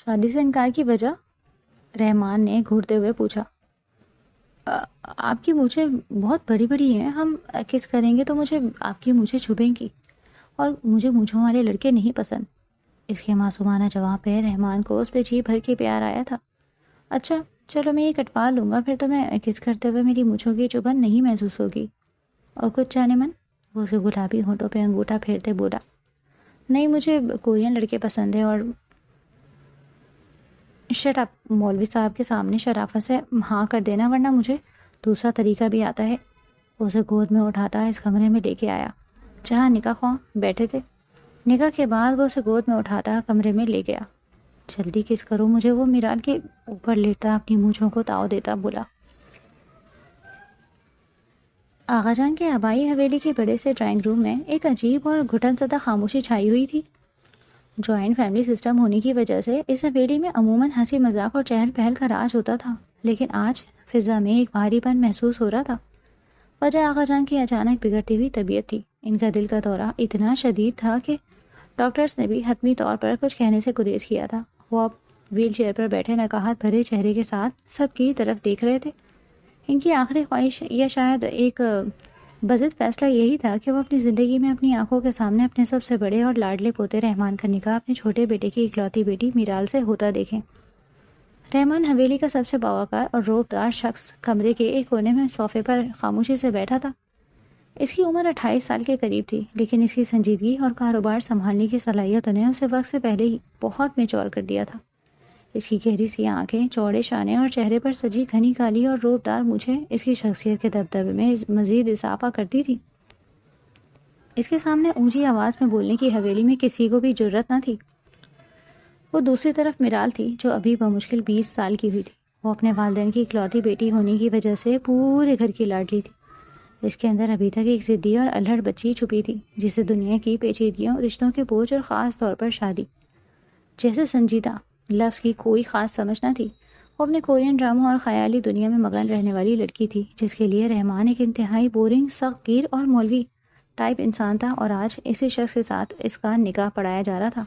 شادی سے انکار کی وجہ؟ رحمان نے گھورتے ہوئے پوچھا۔ آپ کی مونچھیں بہت بڑی بڑی ہیں، ہم کس کریں گے تو مجھے آپ کی مونچھیں چھبیں گی، اور مجھے مونچھوں والے لڑکے نہیں پسند۔ اس کے معصومانہ جواب پہ رحمان کو اس پہ جی بھر کے پیار آیا تھا۔ اچھا چلو میں یہ کٹوا لوں گا، پھر تو میں کس کرتے ہوئے میری مونچھوں کی چبھن نہیں محسوس ہوگی۔ اور کچھ جانے من؟ وہ اسے گلابی ہونٹوں پہ انگوٹھا پھیرتے بولا۔ نہیں، مجھے کورین لڑکے پسند ہیں۔ اور شٹ اپ، مولوی صاحب کے سامنے شرافت سے ہاں کر دینا، ورنہ مجھے دوسرا طریقہ بھی آتا ہے۔ وہ اسے گود میں اٹھاتا اس کمرے میں لے کے آیا جہاں نکاح خواہ بیٹھے تھے۔ نکاح کے بعد وہ اسے گود میں اٹھاتا کمرے میں لے گیا۔ جلدی کس کرو مجھے، وہ میرال کے اوپر لیٹتا اپنی مونچھوں کو تاؤ دیتا بولا۔ آغا جان کے آبائی حویلی کے بڑے سے ڈرائنگ روم میں ایک عجیب اور گھٹن زدہ خاموشی چھائی ہوئی تھی۔ جوائنٹ فیملی سسٹم ہونے کی وجہ سے اس حویلی میں عموماً ہنسی مذاق اور چہل پہل کا راج ہوتا تھا، لیکن آج فضا میں ایک بھاری پن محسوس ہو رہا تھا۔ وجہ آغا جان کی اچانک بگڑتی ہوئی طبیعت تھی۔ ان کا دل کا دورہ اتنا شدید تھا کہ ڈاکٹرز نے بھی حتمی طور پر کچھ کہنے سے گریز کیا تھا۔ وہ اب ویل چیئر پر بیٹھے نقاہت بھرے چہرے کے ساتھ سب کی طرف دیکھ رہے تھے۔ ان کی آخری خواہش یا شاید ایک بضد فیصلہ یہی تھا کہ وہ اپنی زندگی میں اپنی آنکھوں کے سامنے اپنے سب سے بڑے اور لاڈلے پوتے رحمان کا نکاح اپنے چھوٹے بیٹے کی اکلوتی بیٹی میرال سے ہوتا دیکھیں۔ رحمان حویلی کا سب سے باوقار اور روبدار شخص کمرے کے ایک کونے میں صوفے پر خاموشی سے بیٹھا تھا۔ اس کی عمر 28 سال کے قریب تھی، لیکن اس کی سنجیدگی اور کاروبار سنبھالنے کی صلاحیتوں نے اسے وقت سے پہلے ہی بہت میچور کر دیا تھا۔ اس کی گہری سیاہ آنکھیں، چوڑے شانے اور چہرے پر سجی گھنی کالی اور روبدار مونچھیں اس کی شخصیت کے دبدبے میں مزید اضافہ کرتی تھی۔ اس کے سامنے اونچی آواز میں بولنے کی حویلی میں کسی کو بھی جرأت نہ تھی۔ وہ دوسری طرف میرال تھی جو ابھی بمشکل 20 سال کی ہوئی تھی۔ وہ اپنے والدین کی اکلوتی بیٹی ہونے کی وجہ سے پورے گھر کی لاڈلی تھی۔ اس کے اندر ابھی تک ایک ضدی اور الہڑ بچی چھپی تھی جسے دنیا کی پیچیدگیوں، رشتوں کے بوجھ اور خاص طور پر شادی جیسے سنجیدہ لفظ کی کوئی خاص سمجھ نہ تھی۔ وہ اپنے کورین ڈراموں اور خیالی دنیا میں مگن رہنے والی لڑکی تھی جس کے لیے رحمان ایک انتہائی بورنگ، سخت گیر اور مولوی ٹائپ انسان تھا، اور آج اسی شخص کے ساتھ اس کا نکاح پڑھایا جا رہا تھا۔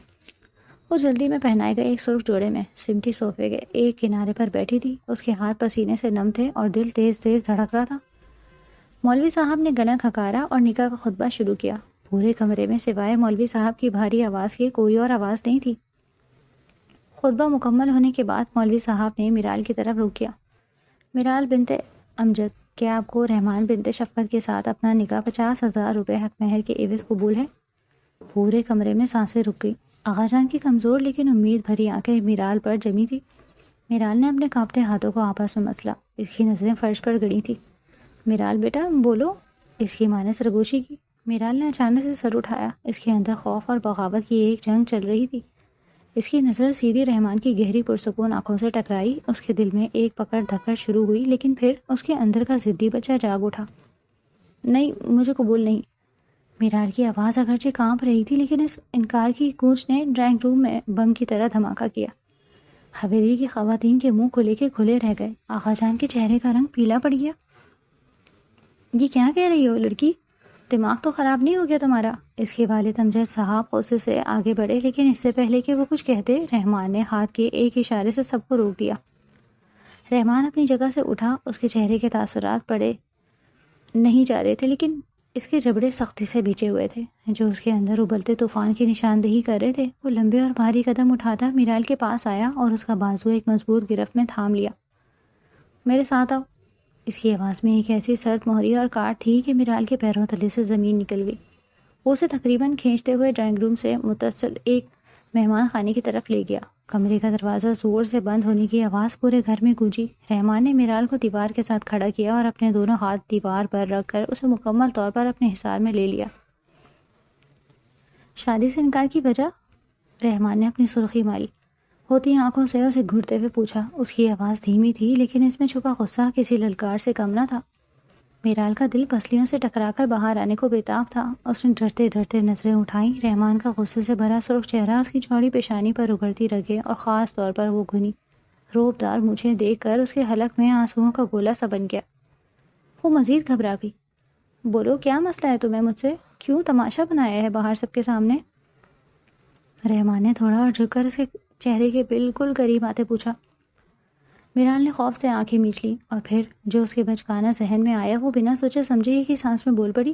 وہ جلدی میں پہنائے گئے ایک سرخ جوڑے میں سمٹی صوفے کے ایک کنارے پر بیٹھی تھی۔ اس کے ہاتھ پسینے سے نم تھے اور دل تیز تیز دھڑک رہا تھا۔ مولوی صاحب نے گلا کھکارا اور نکاح کا خطبہ شروع کیا۔ پورے کمرے میں سوائے مولوی صاحب کی بھاری آواز کے کوئی اور آواز نہیں تھی۔ خطبہ مکمل ہونے کے بعد مولوی صاحب نے میرال کی طرف رخ کیا۔ میرال بنت امجد، کیا آپ کو رحمان بنت شفقت کے ساتھ اپنا نکاح 50,000 روپے حق مہر کے عوض قبول ہے؟ پورے کمرے میں سانسیں رک گئی۔ آغا جان کی کمزور لیکن امید بھری آنکھیں میرال پر جمی تھی۔ میرال نے اپنے کانپتے ہاتھوں کو آپس میں مسلا۔ اس کی نظریں فرش پر گڑی تھی۔ میرال بیٹا بولو، اس کی ماں نے سرگوشی کی۔ میرال نے اچانک سے سر اٹھایا۔ اس کے اندر خوف اور بغاوت کی ایک جنگ چل رہی تھی۔ اس کی نظر سیدھی رحمان کی گہری پرسکون آنکھوں سے ٹکرائی۔ اس کے دل میں ایک پکڑ دھکڑ شروع ہوئی، لیکن پھر اس کے اندر کا ضدی بچہ جاگ اٹھا۔ نہیں، مجھے قبول نہیں۔ میرال کی آواز اگرچہ کانپ رہی تھی، لیکن اس انکار کی گونج نے ڈرائنگ روم میں بم کی طرح دھماکہ کیا۔ حویلی کی خواتین کے منہ کھلے کے کھلے رہ گئے۔ آغا جان کے چہرے کا رنگ پیلا پڑ گیا۔ یہ کیا کہہ رہی ہو لڑکی؟ دماغ تو خراب نہیں ہو گیا تمہارا؟ اس کے والد امجد صاحب غصے سے آگے بڑھے، لیکن اس سے پہلے کہ وہ کچھ کہتے رحمان نے ہاتھ کے ایک اشارے سے سب کو روک دیا۔ رحمان اپنی جگہ سے اٹھا۔ اس کے چہرے کے تاثرات پڑے نہیں جا رہے تھے، لیکن اس کے جبڑے سختی سے بھیجے ہوئے تھے جو اس کے اندر ابلتے طوفان کی نشاندہی کر رہے تھے۔ وہ لمبے اور بھاری قدم اٹھاتا میرال کے پاس آیا اور اس کا بازو ایک مضبوط گرفت میں تھام لیا۔ میرے ساتھ آؤ۔ اس کی آواز میں ایک ایسی سرد مہری اور کاٹ تھی کہ میرال کے پیروں تلے سے زمین نکل گئی۔ وہ اسے تقریباً کھینچتے ہوئے ڈرائنگ روم سے متصل ایک مہمان خانے کی طرف لے گیا۔ کمرے کا دروازہ زور سے بند ہونے کی آواز پورے گھر میں گونجی۔ رحمان نے میرال کو دیوار کے ساتھ کھڑا کیا اور اپنے دونوں ہاتھ دیوار پر رکھ کر اسے مکمل طور پر اپنے حصار میں لے لیا۔ شادی سے انکار کی وجہ؟ رحمان نے اپنی سرخی ماری ہوتی آنکھوں سے اسے گھورتے ہوئے پوچھا۔ اس کی آواز دھیمی تھی، لیکن اس میں چھپا غصہ کسی للکار سے کم نہ تھا۔ میرال کا دل پسلیوں سے ٹکرا کر باہر آنے کو بےتاب تھا۔ اس نے ڈرتے ڈرتے نظریں اٹھائیں۔ رحمان کا غصے سے بھرا سرخ چہرہ اس کی چوڑی پیشانی پر اگڑتی رگیں اور خاص طور پر وہ گھنی روبدار مونچھیں دیکھ کر اس کے حلق میں آنسوؤں کا گولا سا بن گیا۔ وہ مزید گھبرا گئی۔ بولو، کیا مسئلہ ہے تمہیں مجھ سے؟ کیوں تماشا بنایا ہے باہر سب کے سامنے؟ رحمان نے تھوڑا اور جھک کر اس کے چہرے کے بالکل قریب آتے پوچھا۔ میرال نے خوف سے آنکھیں میچ لی اور پھر جو اس کے بچکانا ذہن میں آیا وہ بنا سوچے سمجھے ہی کی سانس میں بول پڑی،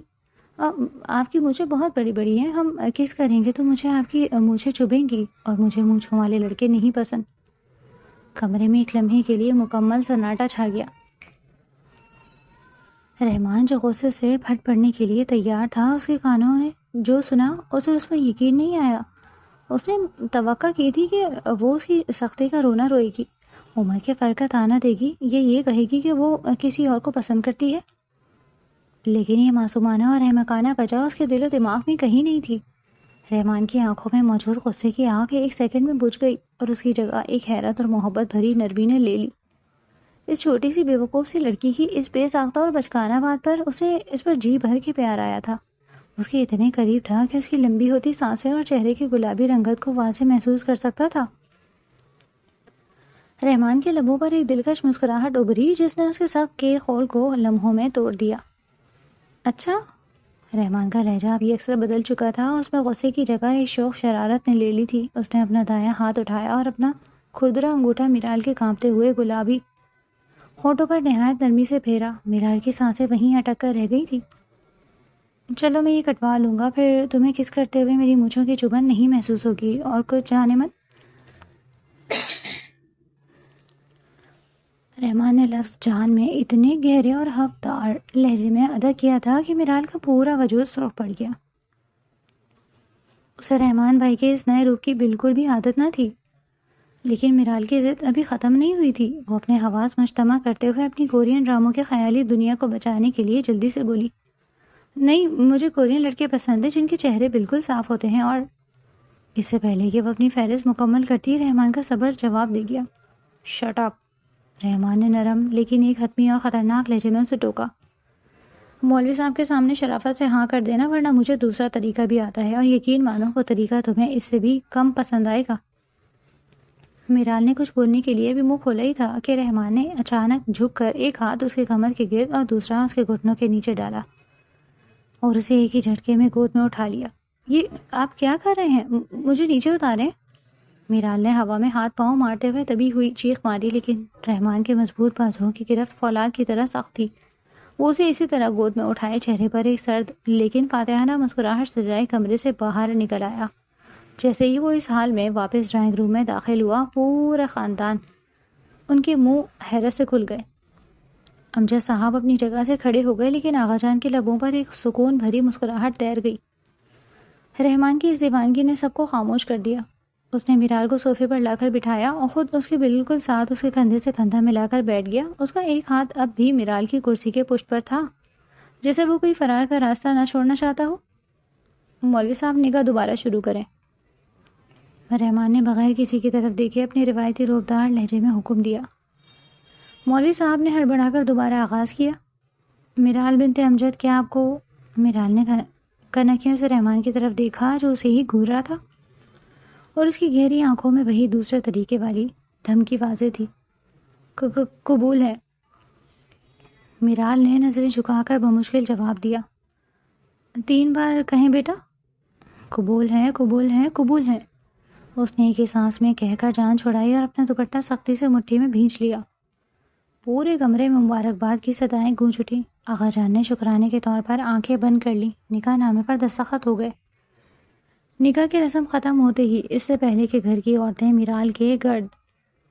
آپ کی مونچھیں بہت بڑی بڑی ہیں، ہم کس کریں گے تو مجھے آپ کی مونچھیں چبھیں گی اور مجھے مونچھوں والے لڑکے نہیں پسند۔ کمرے میں ایک لمحے کے لیے مکمل سناٹا چھا گیا۔ رحمان جو غصے سے پھٹ پڑنے کے لیے تیار تھا، اس کے کانوں نے جو سنا اسے اس میں یقین نہیں آیا۔ اس نے توقع کی تھی کہ وہ اس کی سختی کا رونا روئے گی، عمر کے فرق کا تانا دے گی یا یہ کہے گی کہ وہ کسی اور کو پسند کرتی ہے، لیکن یہ معصومانہ اور احمقانہ وجہ اس کے دل و دماغ میں کہیں نہیں تھی۔ رحمان کی آنکھوں میں موجود غصے کی آگ ایک سیکنڈ میں بجھ گئی اور اس کی جگہ ایک حیرت اور محبت بھری نرمی نے لے لی۔ اس چھوٹی سی بے وقوف سی لڑکی کی اس بے ساختہ اور بچکانہ بات پر اسے اس پر جی بھر کے پیار آیا تھا۔ اس کے اتنے قریب تھا کہ اس کی لمبی ہوتی سانسیں اور چہرے کی گلابی رنگت کو واضح محسوس کر سکتا تھا۔ رحمان کے لبوں پر ایک دلکش مسکراہٹ ابھری جس نے اس کے سخت کے خول کو لمحوں میں توڑ دیا۔ اچھا؟ رحمان کا لہجہ اب اکثر بدل چکا تھا، اس میں غصے کی جگہ ایک شوق شرارت نے لے لی تھی۔ اس نے اپنا دایاں ہاتھ اٹھایا اور اپنا کھردرا انگوٹھا میرال کے کانپتے ہوئے گلابی ہونٹوں پر نہایت نرمی سے پھیرا۔ میرال کی سانسیں وہیں اٹک کر رہ گئی تھی۔ چلو میں یہ کٹوا لوں گا، پھر تمہیں کس کرتے ہوئے میری مونچھوں کی چبھن نہیں محسوس ہوگی اور کچھ جانے من۔ رحمان نے لفظ جان میں اتنے گہرے اور حقدار لہجے میں ادا کیا تھا کہ میرال کا پورا وجود سرخ پڑ گیا۔ اسے رحمان بھائی کے اس نئے روپ کی بالکل بھی عادت نہ تھی، لیکن میرال کی ضد ابھی ختم نہیں ہوئی تھی۔ وہ اپنے حواس مجتمع کرتے ہوئے اپنی کورین ڈراموں کے خیالی دنیا کو بچانے کے لیے جلدی سے بولی، نہیں، مجھے کورین لڑکے پسند ہیں جن کے چہرے بالکل صاف ہوتے ہیں۔ اور اس سے پہلے کہ وہ اپنی فہرست مکمل کرتی، رحمان کا صبر جواب دے گیا۔ Shut up! رحمان نے نرم لیکن ایک حتمی اور خطرناک لہجے میں اسے ٹوکا۔ مولوی صاحب کے سامنے شرافت سے ہاں کر دینا، ورنہ مجھے دوسرا طریقہ بھی آتا ہے اور یقین مانو وہ طریقہ تمہیں اس سے بھی کم پسند آئے گا۔ میرال نے کچھ بولنے کے لیے بھی منہ کھولا ہی تھا کہ رحمان نے اچانک جھک کر ایک ہاتھ اس کے کمر کے گرد اور دوسرا اس کے گھٹنوں کے نیچے ڈالا اور اسے ایک ہی جھٹکے میں گود میں اٹھا لیا۔ یہ آپ کیا کر رہے ہیں؟ مجھے نیچے اتاریں۔ میرال نے ہوا میں ہاتھ پاؤں مارتے ہوئے تبھی ہوئی چیخ ماری، لیکن رحمان کے مضبوط بازوؤں کی گرفت فولاد کی طرح سخت تھی۔ وہ اسے اسی طرح گود میں اٹھائے چہرے پر ایک سرد لیکن فاتحانہ مسکراہٹ سجائے کمرے سے باہر نکل آیا۔ جیسے ہی وہ اس حال میں واپس ڈرائنگ روم میں داخل ہوا، پورا خاندان ان کے منہ حیرت سے کھل گئے۔ امجد صاحب اپنی جگہ سے کھڑے ہو گئے، لیکن آغا جان کے لبوں پر ایک سکون بھری مسکراہٹ تیر گئی۔ رحمان کی اس دیوانگی نے سب کو خاموش کر دیا۔ اس نے میرال کو صوفے پر لا کر بٹھایا اور خود اس کے بالکل ساتھ اس کے کندھے سے کندھا ملا کر بیٹھ گیا۔ اس کا ایک ہاتھ اب بھی میرال کی کرسی کے پشت پر تھا، جیسے وہ کوئی فرار کا راستہ نہ چھوڑنا چاہتا ہو۔ مولوی صاحب نگاہ دوبارہ شروع کریں۔ رحمان نے بغیر کسی کی طرف دیکھے اپنے روایتی روبدار لہجے میں حکم دیا۔ مولوی صاحب نے ہڑبڑا کر دوبارہ آغاز کیا۔ میرال بنت امجد، کیا آپ کو؟ میرال نے کنکیوں سے رحمان کی طرف دیکھا جو اسے ہی گھور رہا تھا، اور اس کی گہری آنکھوں میں وہی دوسرے طریقے والی دھمکی واضح تھی۔ قبول ہے، میرال نے نظریں جھکا کر بمشکل جواب دیا۔ 3 بار کہیں بیٹا۔ قبول ہے، قبول ہے، قبول ہے، اس نے ایک ہی سانس میں کہہ کر جان چھڑائی اور اپنا دوپٹہ سختی سے مٹھی میں بھینچ لیا۔ پورے کمرے میں مبارکباد کی صدائیں گونج اٹھیں۔ آغا جان نے شکرانے کے طور پر آنکھیں بند کر لیں۔ نکاح نامے پر دستخط ہو گئے۔ نکاح کی رسم ختم ہوتے ہی اس سے پہلے کہ گھر کی عورتیں میرال کے گرد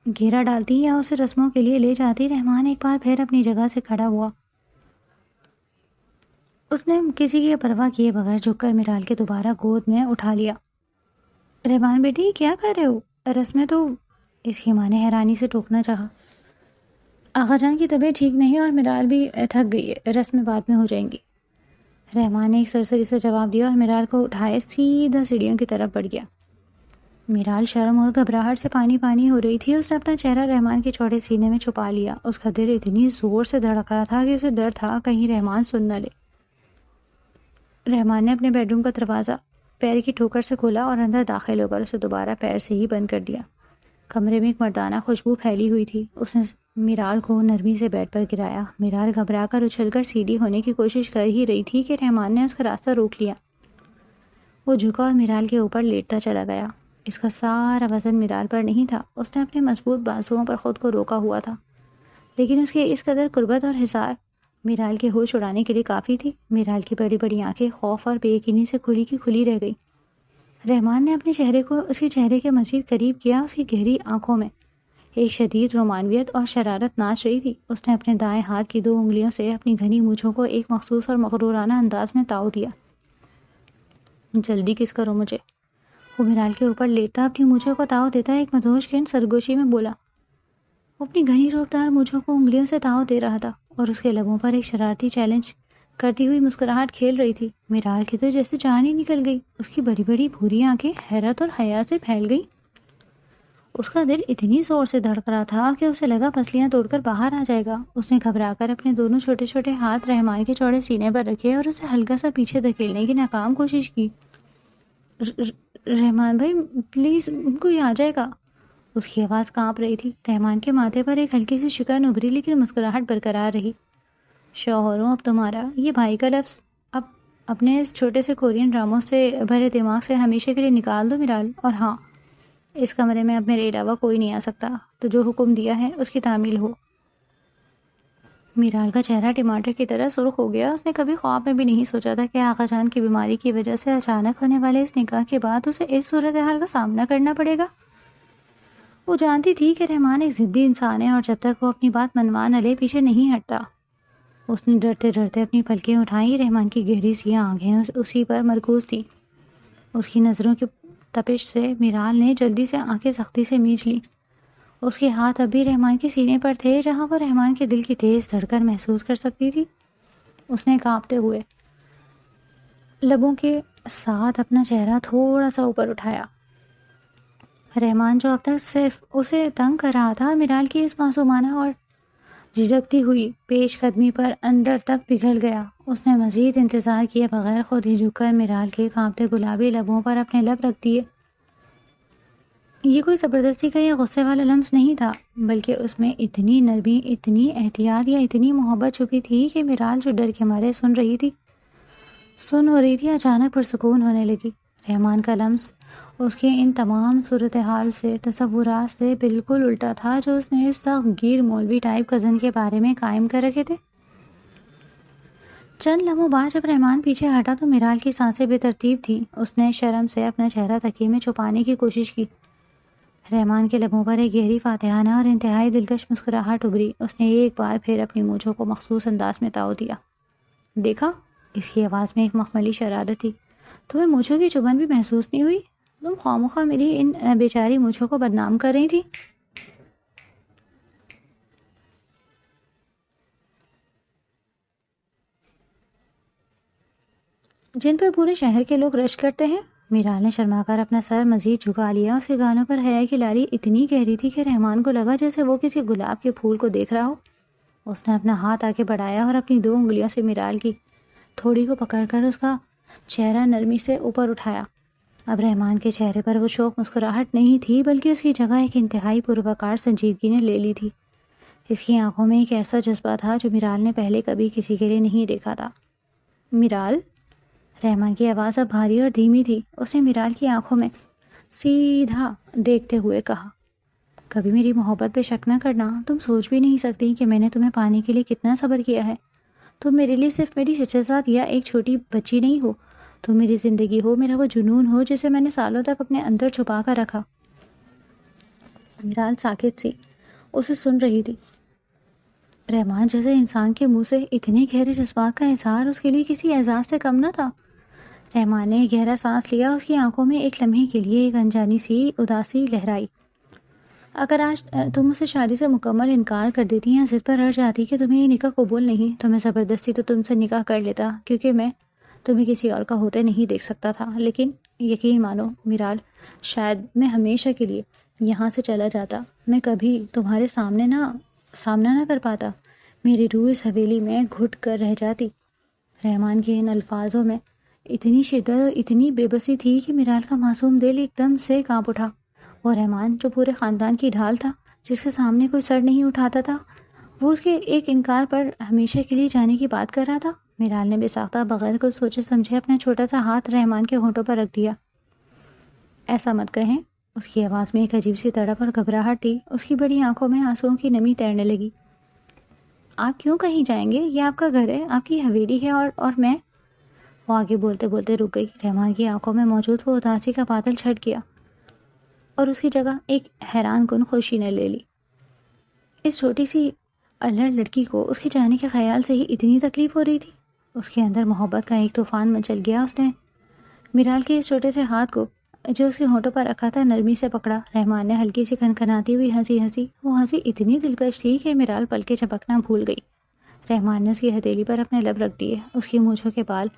گھیرا ڈالتی یا اسے رسموں کے لیے لے جاتی، رحمان ایک بار پھر اپنی جگہ سے کھڑا ہوا۔ اس نے کسی کی پرواہ کیے بغیر جھک کر میرال کے دوبارہ گود میں اٹھا لیا۔ رحمان بیٹی، کیا کر رہے ہو؟ رسمیں تو، اس کی ماں نے حیرانی سے ٹوکنا چاہا۔ آغا جان کی طبیعت ٹھیک نہیں اور میرال بھی تھک گئی ہے، رسمیں بعد میں ہو جائیں گی۔ رحمان نے ایک سرسری سے جواب دیا اور میرال کو اٹھائے سیدھا سیڑھیوں کی طرف بڑھ گیا۔ میرال شرم اور گھبراہٹ سے پانی پانی ہو رہی تھی۔ اس نے اپنا چہرہ رحمان کے چوڑے سینے میں چھپا لیا۔ اس کا دل اتنی زور سے دھڑک رہا تھا کہ اسے ڈر تھا کہیں رحمان سن نہ لے۔ رحمان نے اپنے بیڈ روم کا دروازہ پیر کی ٹھوکر سے کھولا اور اندر داخل ہو کر اسے دوبارہ پیر سے ہی بند کر دیا۔ کمرے میں ایک مردانہ خوشبو پھیلی ہوئی تھی۔ اس نے میرال کو نرمی سے بیڈ پر گرایا۔ میرال گھبرا کر اچھل کر سیدھی ہونے کی کوشش کر ہی رہی تھی کہ رحمان نے اس کا راستہ روک لیا۔ وہ جھکا اور میرال کے اوپر لیٹتا چلا گیا۔ اس کا سارا وزن میرال پر نہیں تھا، اس نے اپنے مضبوط بازوؤں پر خود کو روکا ہوا تھا، لیکن اس کی اس قدر قربت اور حصار میرال کے ہوش اڑانے کے لیے کافی تھی۔ میرال کی بڑی بڑی آنکھیں خوف اور بے یقینی سے کھلی کی کھلی رہ گئی۔ رحمان نے اپنے چہرے کو اس کے چہرے کے مزید قریب کیا۔ اس کی گہری آنکھوں میں ایک شدید رومانویت اور شرارت ناچ رہی تھی۔ اس نے اپنے دائیں ہاتھ کی 2 انگلیوں سے اپنی گھنی مونچھوں کو ایک مخصوص اور مغرورانہ انداز میں تاؤ دیا۔ جلدی کس کرو مجھے، وہ میرال کے اوپر لیٹا اپنی مونچھوں کو تاؤ دیتا ایک مدہوش گھن سرگوشی میں بولا۔ وہ اپنی گھنی روپدار مونچھوں کو انگلیوں سے تاؤ دے رہا تھا اور اس کے لبوں پر ایک شرارتی چیلنج کرتی ہوئی مسکراہٹ کھیل رہی تھی۔ میرال کی تو جیسے جان ہی نکل گئی۔ اس کی بڑی بڑی بھوری آنکھیں حیرت اور حیا سے پھیل گئی۔ اس کا دل اتنی زور سے دھڑک رہا تھا کہ اسے لگا پسلیاں توڑ کر باہر آ جائے گا۔ اس نے گھبرا کر اپنے دونوں چھوٹے چھوٹے ہاتھ رحمان کے چوڑے سینے پر رکھے اور اسے ہلکا سا پیچھے دھکیلنے کی ناکام کوشش کی۔ رحمان بھائی پلیز، کوئی آ جائے گا۔ اس کی آواز کانپ رہی تھی۔ رحمان کے ماتھے پر ایک ہلکی سی شکن ابھری لیکن مسکراہٹ برقرار رہی۔ شوہروں، اب تمہارا یہ بھائی کا لفظ اب اپنے اس چھوٹے سے کورین ڈراموں سے بھرے دماغ سے ہمیشہ کے لیے نکال دو میرال، اور ہاں، اس کمرے میں اب میرے علاوہ کوئی نہیں آ سکتا، تو جو حکم دیا ہے اس کی تعمیل ہو۔ میرال کا چہرہ ٹماٹر کی طرح سرخ ہو گیا۔ اس نے کبھی خواب میں بھی نہیں سوچا تھا کہ آغا جان کی بیماری کی وجہ سے اچانک ہونے والے اس نکاح کے بعد اسے اس صورتحال کا سامنا کرنا پڑے گا۔ وہ جانتی تھی کہ رحمان ایک ضدی انسان ہے اور جب تک وہ اپنی بات منوا نہ لے پیچھے نہیں ہٹتا۔ اس نے ڈرتے ڈرتے اپنی پلکیں اٹھائیں۔ رحمان کی گہری سیاہ آنکھیں اسی پر مرکوز تھیں۔ اس کی نظروں کی تپش سے میرال نے جلدی سے آنکھیں سختی سے میچ لیں۔ اس کے ہاتھ اب بھی رحمان کے سینے پر تھے جہاں وہ رحمان کے دل کی تیز دھڑکن محسوس کر سکتی تھی۔ اس نے کانپتے ہوئے لبوں کے ساتھ اپنا چہرہ تھوڑا سا اوپر اٹھایا۔ رحمان جو اب تک صرف اسے تنگ کر رہا تھا، میرال کی اس معصومانہ اور جھجکتی ہوئی پیش قدمی پر اندر تک پگھل گیا۔ اس نے مزید انتظار کیے بغیر خود ہی جھک کر میرال کے کانپتے گلابی لبوں پر اپنے لب رکھ دیے۔ یہ کوئی زبردستی کا یا غصے والا لمس نہیں تھا، بلکہ اس میں اتنی نرمی، اتنی احتیاط یا اتنی محبت چھپی تھی کہ میرال جو ڈر کے مارے سن ہو رہی تھی اچانک پرسکون ہونے لگی۔ رحمان کا لمس اس کے ان تمام صورتحال سے، تصورات سے بالکل الٹا تھا جو اس نے اس سخت گیر مولوی ٹائپ کزن کے بارے میں قائم کر رکھے تھے۔ چند لمحوں بعد جب رحمان پیچھے ہٹا تو میرال کی سانسیں بے ترتیب تھیں۔ اس نے شرم سے اپنا چہرہ تکیے میں چھپانے کی کوشش کی۔ رحمان کے لبوں پر ایک گہری فاتحانہ اور انتہائی دلکش مسکراہٹ ابھری۔ اس نے ایک بار پھر اپنی مونچھوں کو مخصوص انداز میں تاؤ دیا۔ دیکھا؟ اس کی آواز میں ایک مخملی شرارت تھی۔ تمہیں مونچھوں کی چبھن بھی محسوس نہیں ہوئی؟ تم خواہ میری ان بیچاری مونچھوں کو بدنام کر رہی تھی۔ جن پر پورے شہر کے لوگ رش کرتے ہیں۔ میرال نے شرما کر اپنا سر مزید جھکا لیا۔ اس کے گانوں پر حیا کی لالی اتنی گہری تھی کہ رحمان کو لگا جیسے وہ کسی گلاب کے پھول کو دیکھ رہا ہو۔ اس نے اپنا ہاتھ آگے بڑھایا اور اپنی 2 انگلیوں سے میرال کی تھوڑی کو پکڑ کر اس کا چہرہ نرمی سے اوپر اٹھایا۔ اب رحمان کے چہرے پر وہ شوق مسکراہٹ نہیں تھی، بلکہ اس کی جگہ ایک انتہائی پروقار سنجیدگی نے لے لی تھی۔ اس کی آنکھوں میں ایک ایسا جذبہ تھا جو میرال نے پہلے کبھی کسی کے لیے نہیں دیکھا تھا۔ میرال، رحمان کی آواز اب بھاری اور دھیمی تھی۔ اس نے میرال کی آنکھوں میں سیدھا دیکھتے ہوئے کہا، کبھی میری محبت پہ شک نہ کرنا۔ تم سوچ بھی نہیں سکتی کہ میں نے تمہیں پانے کے لیے کتنا صبر کیا ہے۔ تم میرے لیے صرف میری شہزاد یا ایک چھوٹی بچی نہیں ہو، تم میری زندگی ہو، میرا وہ جنون ہو جسے میں نے سالوں تک اپنے اندر چھپا کر رکھا۔ میرال ساکت سی اسے سن رہی تھی۔ رحمان جیسے انسان کے منہ سے اتنے گہرے جذبات کا اظہار اس کے لیے کسی اعزاز سے کم نہ تھا۔ رحمان نے گہرا سانس لیا۔ اس کی آنکھوں میں ایک لمحے کے لیے ایک انجانی سی اداسی لہرائی۔ اگر آج تم مجھ سے شادی سے مکمل انکار کر دیتی یا ضد پر اڑ جاتی کہ تمہیں یہ نکاح قبول نہیں، تو میں زبردستی تو تم سے نکاح کر لیتا، کیونکہ میں تمہیں کسی اور کا ہوتے نہیں دیکھ سکتا تھا۔ لیکن یقین مانو میرال، شاید میں ہمیشہ کے لیے یہاں سے چلا جاتا، میں کبھی تمہارے سامنا نہ کر پاتا، میری روح اس حویلی میں گھٹ کر رہ جاتی۔ رحمان کے ان الفاظوں میں اتنی شدت اور اتنی بے بسی تھی کہ میرال کا معصوم دل ایک دم سے کانپ اٹھا۔ وہ رحمان جو پورے خاندان کی ڈھال تھا، جس کے سامنے کوئی سر نہیں اٹھاتا تھا، وہ اس کے ایک انکار پر ہمیشہ کے لیے جانے کی بات کر رہا تھا۔ میرال نے بے ساختہ بغیر کچھ سوچے سمجھے اپنا چھوٹا سا ہاتھ رحمان کے ہونٹوں پر رکھ دیا۔ ایسا مت کہیں، اس کی آواز میں ایک عجیب سی تڑپ اور گھبراہٹ تھی. اس کی بڑی آنکھوں میں آنسوؤں کی نمی تیرنے لگی. آپ کیوں کہیں جائیں گے؟ یہ آپ کا گھر ہے، آپ کی حویلی ہے، اور میں. وہ آگے بولتے بولتے رک گئی. رحمان کی آنکھوں میں موجود وہ اداسی کا بادل چھٹ گیا اور اس کی جگہ ایک حیران کن خوشی نے لے لی. اس چھوٹی سی الڑ لڑکی کو اس کے جانے کے خیال سے ہی اتنی تکلیف ہو رہی تھی. اس کے اندر محبت کا ایک طوفان مچل گیا. اس نے میرال کے اس چھوٹے سے ہاتھ کو جو اس کے ہونٹوں پر رکھا تھا نرمی سے پکڑا. رحمان نے ہلکی سی کھنکھناتی ہوئی ہنسی. وہ ہنسی اتنی دلکش تھی کہ میرال پل کے جھپکنا بھول گئی. رحمان نے اس کی ہتھیلی پر اپنے لب رکھ دیے. اس کی مونچھوں کے بال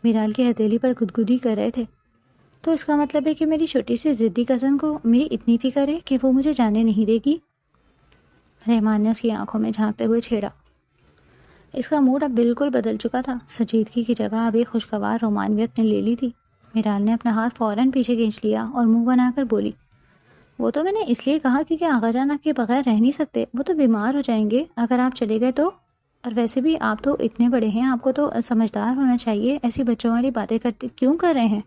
میرال کی ہتھیلی پر گدگدی کر رہے تھے. تو اس کا مطلب ہے کہ میری چھوٹی سی ضدی کزن کو میری اتنی فکر ہے کہ وہ مجھے جانے نہیں دے گی؟ رحمان نے اس کی آنکھوں میں جھانکتے ہوئے چھیڑا. اس کا موڈ اب بالکل بدل چکا تھا. سنجیدگی کی جگہ اب ایک خوشگوار رومانویت نے لے لی تھی. میرال نے اپنا ہاتھ فوراً پیچھے کھینچ لیا اور منہ بنا کر بولی، وہ تو میں نے اس لیے کہا کیونکہ آغا جان آپ کے بغیر رہ نہیں سکتے. وہ تو بیمار ہو جائیں گے اگر آپ چلے گئے تو. اور ویسے بھی آپ تو اتنے بڑے ہیں، آپ کو تو سمجھدار ہونا چاہیے. ایسی بچوں والی باتیں کیوں کر رہے ہیں؟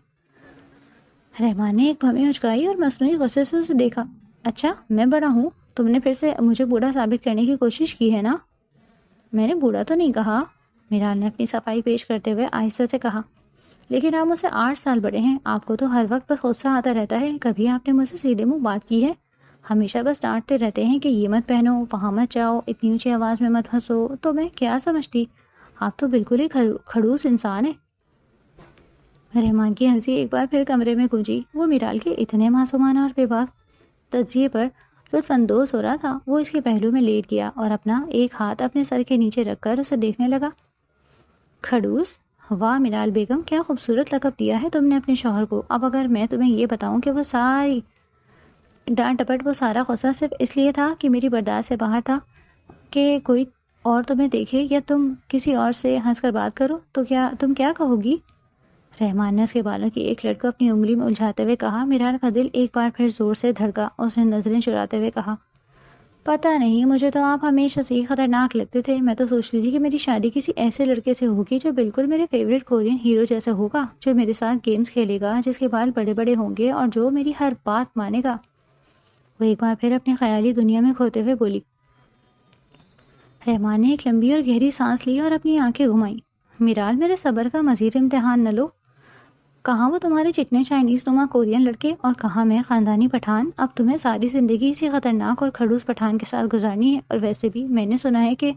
رحمان نے ایک بھویں اچکائی اور مصنوعی غصے سے اسے دیکھا. اچھا میں بڑا ہوں؟ تم نے پھر سے مجھے بوڑھا ثابت کرنے کی کوشش کی ہے نا؟ میں نے بوڑھا تو نہیں کہا. میرال نے اپنی صفائی پیش کرتے ہوئے آہستہ سے کہا. لیکن آپ مجھ سے 8 سال بڑے ہیں. آپ کو تو ہر وقت بس غصہ آتا رہتا ہے. کبھی آپ نے مجھ سے سیدھے منہ بات کی ہے؟ ہمیشہ بس ڈانٹتے رہتے ہیں کہ یہ مت پہنو، وہاں مت جاؤ، اتنی اونچی آواز میں مت ہنسو. تو میں کیا سمجھتی؟ آپ تو بالکل ہی کھڑوس انسان ہیں. رحمان کی ہنسی ایک بار پھر کمرے میں گونجی. وہ میرال کے اتنے معصومانہ اور بے باک تجزیے پر لطف اندوز ہو رہا تھا. وہ اس کے پہلو میں لیٹ گیا اور اپنا ایک ہاتھ اپنے سر کے نیچے رکھ کر اسے دیکھنے لگا. کھڑوس؟ واہ میرال بیگم، کیا خوبصورت لقب دیا ہے تم نے اپنے شوہر کو. اب اگر میں تمہیں یہ بتاؤں کہ وہ ساری ڈانٹ ٹپٹ، وہ سارا غصہ صرف اس لیے تھا کہ میری برداشت سے باہر تھا کہ کوئی اور تمہیں دیکھے یا تم کسی اور سے ہنس کر بات کرو، تو تم کیا کہو گی؟ رحمان نے اس کے بالوں کی ایک لٹ کو اپنی انگلی میں الجھاتے ہوئے کہا. میرال کا دل ایک بار پھر زور سے دھڑکا. اس نے نظریں چراتے ہوئے کہا، پتہ نہیں، مجھے تو آپ ہمیشہ سے ہی خطرناک لگتے تھے. میں تو سوچتی تھی کہ میری شادی کسی ایسے لڑکے سے ہوگی جو بالکل میرے فیوریٹ کورین ہیرو جیسا ہوگا، جو میرے ساتھ گیمز کھیلے گا، جس کے بال بڑے بڑے ہوں گے اور جو میری ہر بات مانے گا. وہ ایک بار پھر اپنی خیالی دنیا میں کھوتے ہوئے بولی. رحمان نے ایک لمبی اور گہری سانس لی اور اپنی آنکھیں گھمائیں. میرال، میرے صبر کا مزید امتحان نہ لو. کہاں وہ تمہارے چکنے چائنیز نما کورین لڑکے اور کہاں میں خاندانی پٹھان. اب تمہیں ساری زندگی اسی خطرناک اور کھڑوس پٹھان کے ساتھ گزارنی ہے. اور ویسے بھی میں نے سنا ہے کہ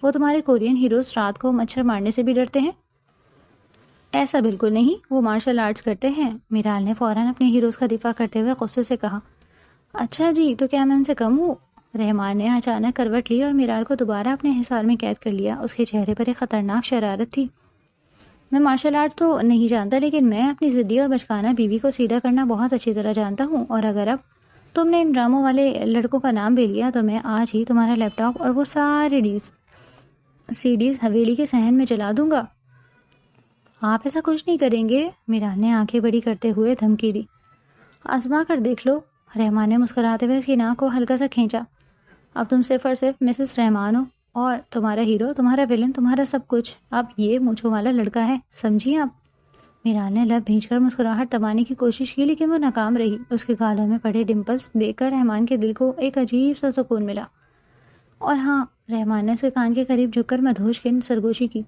وہ تمہارے کورین ہیروز رات کو مچھر مارنے سے بھی ڈرتے ہیں. ایسا بالکل نہیں، وہ مارشل آرٹس کرتے ہیں. میرال نے فوراً اپنے ہیروز کا دفاع کرتے ہوئے غصے سے کہا. اچھا جی، تو کیا میں ان سے کم ہوں؟ رحمان نے اچانک کروٹ لی اور میرال کو دوبارہ اپنے حصار میں قید کر لیا. اس کے چہرے پر ایک خطرناک شرارت تھی. میں مارشل آرٹ تو نہیں جانتا، لیکن میں اپنی ضدی اور بچکانہ بیوی کو سیدھا کرنا بہت اچھی طرح جانتا ہوں. اور اگر اب تم نے ان ڈراموں والے لڑکوں کا نام بھی لیا تو میں آج ہی تمہارا لیپ ٹاپ اور وہ سارے سی ڈیز حویلی کے صحن میں جلا دوں گا. آپ ایسا کچھ نہیں کریں گے؟ میرال نے آنکھیں بڑی کرتے ہوئے دھمکی دی. آزما کر دیکھ لو. رحمان نے مسکراتے ہوئے اس کی ناک کو ہلکا سا کھینچا. اب تم صرف اور صرف مسز رحمان ہو، اور تمہارا ہیرو، تمہارا ولن، تمہارا سب کچھ اب یہ مونچھوں والا لڑکا ہے، سمجھی آپ؟ میرال نے لب بھینچ کر مسکراہٹ دبانے کی کوشش کی، لیکن وہ ناکام رہی. اس کے گالوں میں پڑے ڈمپلز دیکھ کر رحمان کے دل کو ایک عجیب سا سکون ملا. اور ہاں، رحمان نے اس کے کان کے قریب جھک کر مدہوش کی سرگوشی کی.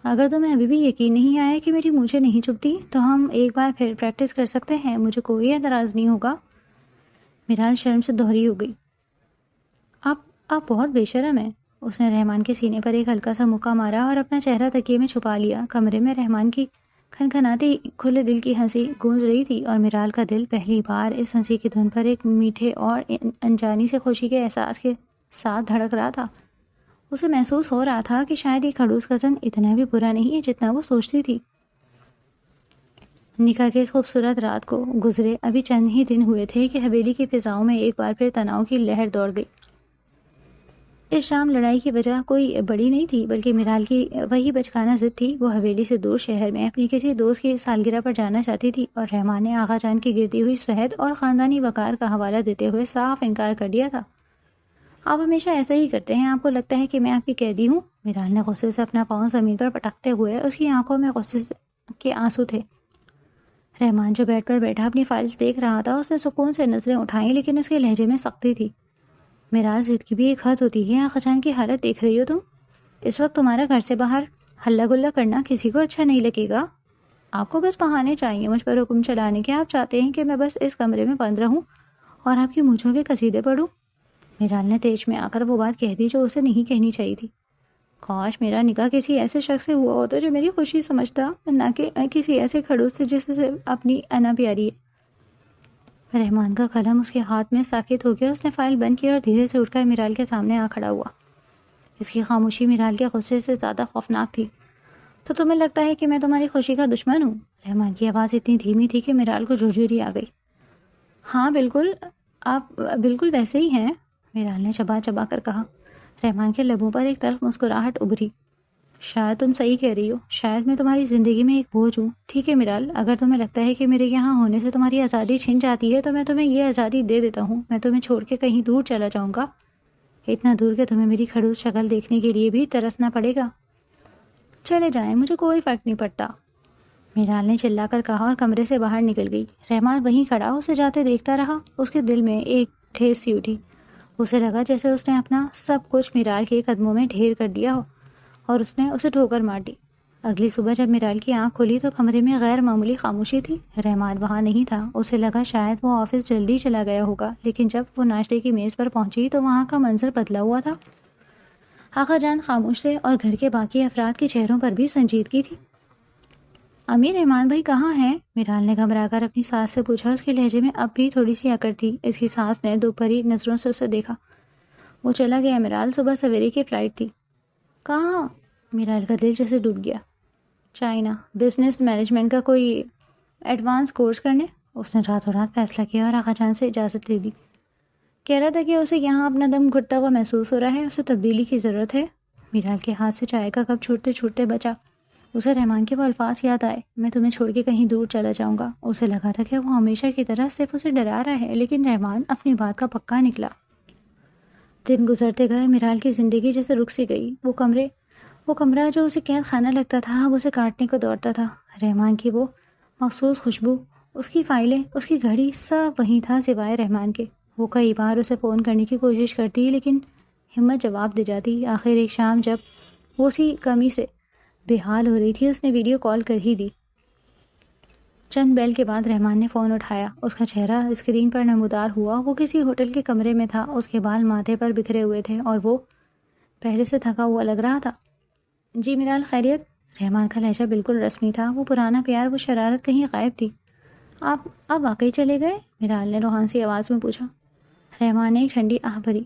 اگر تمہیں ابھی بھی یقین نہیں آیا کہ میری مونچھیں نہیں چبھتی تو ہم ایک بار پھر پریکٹس کر سکتے ہیں. مجھے کوئی اعتراض نہیں ہوگا. میرال شرم سے دوہری ہو گئی. آپ بہت بے شرم ہیں. اس نے رحمان کے سینے پر ایک ہلکا سا مکہ مارا اور اپنا چہرہ تکیے میں چھپا لیا. کمرے میں رحمان کی کھنکھناتی کھلے دل کی ہنسی گونج رہی تھی اور میرال کا دل پہلی بار اس ہنسی کی دھن پر ایک میٹھے اور انجانی سے خوشی کے احساس کے ساتھ دھڑک رہا تھا. اسے محسوس ہو رہا تھا کہ شاید یہ کھڑوس کزن اتنا بھی برا نہیں ہے جتنا وہ سوچتی تھی. نکاح کے اس خوبصورت رات کو گزرے ابھی چند ہی دن ہوئے تھے کہ حویلی کی فضاؤں میں ایک بار پھر تناؤ کی لہر دوڑ گئی. اس شام لڑائی کی وجہ کوئی بڑی نہیں تھی، بلکہ میرال کی وہی بچکانہ ضد تھی. وہ حویلی سے دور شہر میں اپنی کسی دوست کی سالگرہ پر جانا چاہتی تھی اور رحمان نے آغا جان کی گرتی ہوئی صحت اور خاندانی وقار کا حوالہ دیتے ہوئے صاف انکار کر دیا تھا. آپ ہمیشہ ایسا ہی کرتے ہیں. آپ کو لگتا ہے کہ میں آپ کی قیدی ہوں؟ میرال نے غصے سے اپنا پاؤں زمین پر پٹکتے ہوئے، اس کی آنکھوں میں غصے کے آنسو تھے. رحمان جو بیڈ پر بیٹھا اپنی فائلز دیکھ رہا تھا اس نے سکون سے نظریں اٹھائیں، لیکن اس کے لہجے میں سختی تھی۔ میرال، ضد کی بھی ایک حد ہوتی ہے۔ آقا جان کی حالت دیکھ رہی ہو تم؟ اس وقت تمہارا گھر سے باہر ہلا گلا کرنا کسی کو اچھا نہیں لگے گا۔ آپ کو بس بہانے چاہیے مجھ پر حکم چلانے کے۔ آپ چاہتے ہیں کہ میں بس اس کمرے میں بند رہوں اور آپ کی مونچھوں کے قصیدے پڑھوں؟ میرال نے تیز میں آ کر وہ بات کہہ دی جو اسے نہیں کہنی چاہیے تھی۔ کاش میرا نکاح کسی ایسے شخص سے ہوا ہوتا جو میری خوشی سمجھتا، نہ کہ کسی ایسے کھڑوس سے جس سے اپنی انا پیاری ہے۔ رحمان کا قلم اس کے ہاتھ میں ساکت ہو گیا۔ اس نے فائل بند کی اور دھیرے سے اٹھ کر میرال کے سامنے آ کھڑا ہوا۔ اس کی خاموشی میرال کے غصے سے زیادہ خوفناک تھی۔ تو تمہیں لگتا ہے کہ میں تمہاری خوشی کا دشمن ہوں؟ رحمان کی آواز اتنی دھیمی تھی کہ میرال کو جھرجھری آ گئی۔ ہاں بالکل، آپ بالکل ویسے ہی ہیں، میرال نے چبا چبا کر کہا۔ رحمان کے لبوں پر ایک تلخ مسکراہٹ ابھری۔ شاید تم صحیح کہہ رہی ہو، شاید میں تمہاری زندگی میں ایک بوجھ ہوں۔ ٹھیک ہے میرال، اگر تمہیں لگتا ہے کہ میرے یہاں ہونے سے تمہاری آزادی چھن جاتی ہے تو میں تمہیں یہ آزادی دے دیتا ہوں۔ میں تمہیں چھوڑ کے کہیں دور چلا جاؤں گا، اتنا دور کہ تمہیں میری کھڑوس شکل دیکھنے کے لیے بھی ترسنا پڑے گا۔ چلے جائیں، مجھے کوئی فرق نہیں پڑتا، میرال نے چلا کر کہا اور کمرے سے باہر نکل گئی۔ رحمان وہیں کھڑا اسے جاتے دیکھتا رہا۔ اس کے دل میں ایک ٹھیس سی اٹھی۔ اسے لگا جیسے اس نے اپنا سب کچھ میرال کے قدموں میں ڈھیر کر دیا ہو اور اس نے اسے ٹھوکر مار دی۔ اگلی صبح جب میرال کی آنکھ کھلی تو کمرے میں غیر معمولی خاموشی تھی۔ رحمان وہاں نہیں تھا۔ اسے لگا شاید وہ آفس جلدی چلا گیا ہوگا، لیکن جب وہ ناشتے کی میز پر پہنچی تو وہاں کا منظر بدلا ہوا تھا۔ آقا جان خاموش تھے اور گھر کے باقی افراد کے چہروں پر بھی سنجیدگی تھی۔ امیر، رحمان بھائی کہاں ہیں؟ میرال نے گھبرا کر اپنی ساس سے پوچھا۔ اس کے لہجے میں اب بھی تھوڑی سی اکڑ تھی۔ اس کی ساس نے دوپہری نظروں سے اسے دیکھا۔ وہ چلا گیا میرال، صبح سویرے کی فلائٹ تھی۔ کہاں؟ میرال کا دل جیسے ڈوب گیا۔ چائنا، بزنس مینجمنٹ کا کوئی ایڈوانس کورس کرنے۔ اس نے راتوں رات فیصلہ کیا اور آقا جان سے اجازت لے لی۔ کہہ رہا تھا کہ اسے یہاں اپنا دم گھٹتا ہوا محسوس ہو رہا ہے، اسے تبدیلی کی ضرورت ہے۔ میرال کے ہاتھ سے چائے کا کپ چھوٹتے چھوٹتے بچا۔ اسے رحمان کے وہ الفاظ یاد آئے، میں تمہیں چھوڑ کے کہیں دور چلا جاؤں گا۔ اسے لگا تھا کہ وہ ہمیشہ کی طرح صرف اسے ڈرا رہا ہے، لیکن رحمان اپنی بات کا پکا نکلا۔ دن گزرتے گئے، میرال کی زندگی جیسے رک سی گئی۔ وہ کمرہ جو اسے قید خانہ لگتا تھا اب اسے کاٹنے کو دوڑتا تھا۔ رحمان کی وہ مخصوص خوشبو، اس کی فائلیں، اس کی گھڑی، سب وہیں تھا سوائے رحمان کے۔ وہ کئی بار اسے فون کرنے کی کوشش کرتی لیکن ہمت جواب دے جاتی۔ آخر ایک شام جب وہ اسی کمی سے بے حال ہو رہی تھی اس نے ویڈیو کال کر ہی دی۔ چند بیل کے بعد رحمان نے فون اٹھایا۔ اس کا چہرہ اسکرین پر نمودار ہوا۔ وہ کسی ہوٹل کے کمرے میں تھا۔ اس کے بال ماتھے پر بکھرے ہوئے تھے اور وہ پہلے سے تھکا ہوا لگ رہا تھا۔ جی میرال، خیریت؟ رحمان کا لہجہ بالکل رسمی تھا۔ وہ پرانا پیار، وہ شرارت کہیں غائب تھی۔ آپ واقعی چلے گئے؟ میرال نے روحان سی آواز میں پوچھا۔ رحمان نے ایک ٹھنڈی آہ بھری۔